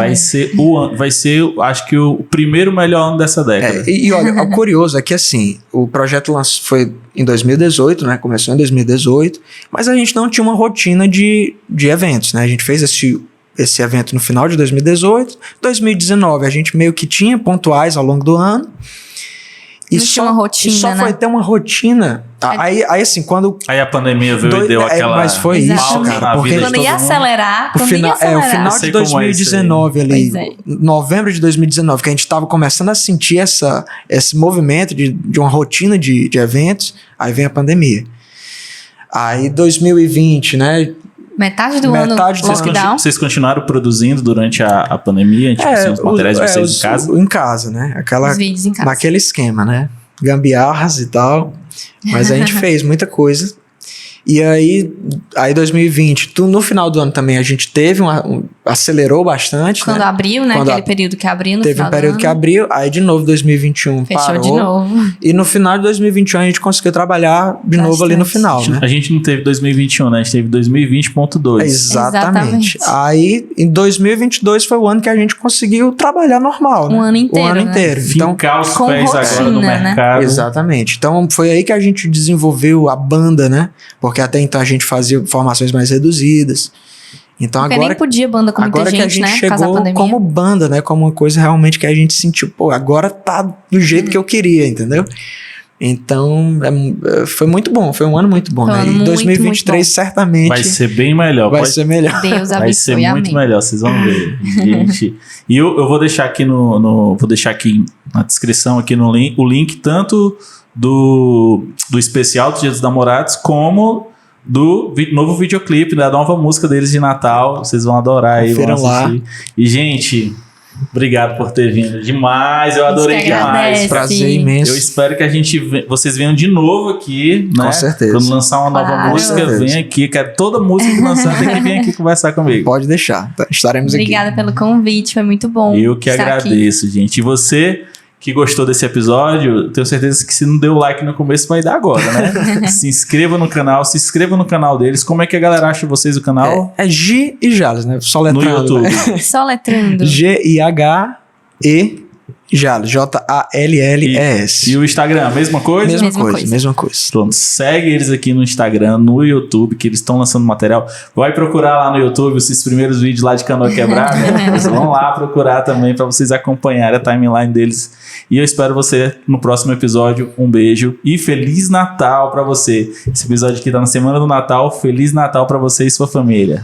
Vai ser, acho que o primeiro melhor ano dessa década. E olha, o curioso é que assim, o projeto foi em 2018, né? Começou em 2018, mas a gente não tinha uma rotina de eventos, né? A gente fez esse evento no final de 2018. 2019 a gente meio que tinha pontuais ao longo do ano. E tinha uma rotina, só foi ter uma rotina. Aí assim, quando... Aí a pandemia veio e deu aquela... Mas foi isso, cara. Porque quando ia acelerar... O final de 2019 ali, novembro de 2019, que a gente estava começando a sentir esse movimento de uma rotina de eventos, aí vem a pandemia. Aí 2020, né? Metade do ano Metade do ano. lockdown. Vocês continuaram produzindo durante a pandemia? Tipo assim, os materiais de vocês em casa? Em casa, né? Os vídeos em casa. Naquele esquema, né? Gambiarras e tal. Mas a gente fez muita coisa. E aí 2020, no final do ano também a gente teve acelerou bastante, Quando né? abriu, né? Aquele período que abriu no Teve final um período do que ano. abriu, aí de novo 2021 Fechou parou. de novo. E no final de 2021 a gente conseguiu trabalhar de novo ali no final, né? A gente não teve 2021, né? A gente teve 2020.2. Exatamente. Aí em 2022 foi o ano que a gente conseguiu trabalhar normal, né? Um ano inteiro, O ano né? inteiro. Então, Fincar os com pés agora no rotina, né? mercado. exatamente. Então foi aí que a gente desenvolveu a banda, né? Porque até então a gente fazia formações mais reduzidas. Então Porque agora, nem podia banda com muita agora que a gente, gente né? Por causa da chegou pandemia. como banda, né? Como uma coisa realmente que a gente sentiu, pô, agora tá do jeito que eu queria, entendeu? Então foi muito bom, foi um ano muito bom, Foi um né? ano E muito, 2023 muito bom. certamente Vai ser bem melhor. vai ser melhor. Deus Vai ser abençoe, muito amém. melhor, vocês vão ver, gente. E eu vou deixar aqui vou deixar aqui na descrição aqui no link, o link tanto do especial do Dia dos Namorados como do novo videoclipe, da nova música deles de Natal. Vocês vão adorar aí, vão Confiram lá. assistir. E gente, obrigado por ter vindo demais. Eu adorei que demais. agradece. Prazer imenso. Eu espero que vocês venham de novo aqui, né? Com certeza. Quando lançar uma nova Claro. música, Com certeza. vem aqui. Quero toda música que lançar tem que vir aqui conversar comigo. Pode deixar, estaremos Obrigada pelo convite, foi muito bom. Eu que estar aqui. agradeço, gente. E você que gostou desse episódio, tenho certeza que se não deu like no começo, vai dar agora, né? Se inscreva no canal deles. Como é que a galera acha vocês o canal? É G e Jales, né? Só No letrando, YouTube. né? Só letrando. G-I-H-E Jales, J-A-L-L-E-S. E o Instagram, a mesma coisa? Mesma coisa. Pronto, segue eles aqui no Instagram, no YouTube, que eles estão lançando material. Vai procurar lá no YouTube esses primeiros vídeos lá de canoa quebrada. Vocês vão lá procurar também para vocês acompanharem a timeline deles. E eu espero você no próximo episódio. Um beijo e Feliz Natal para você. Esse episódio aqui tá na semana do Natal. Feliz Natal para você e sua família.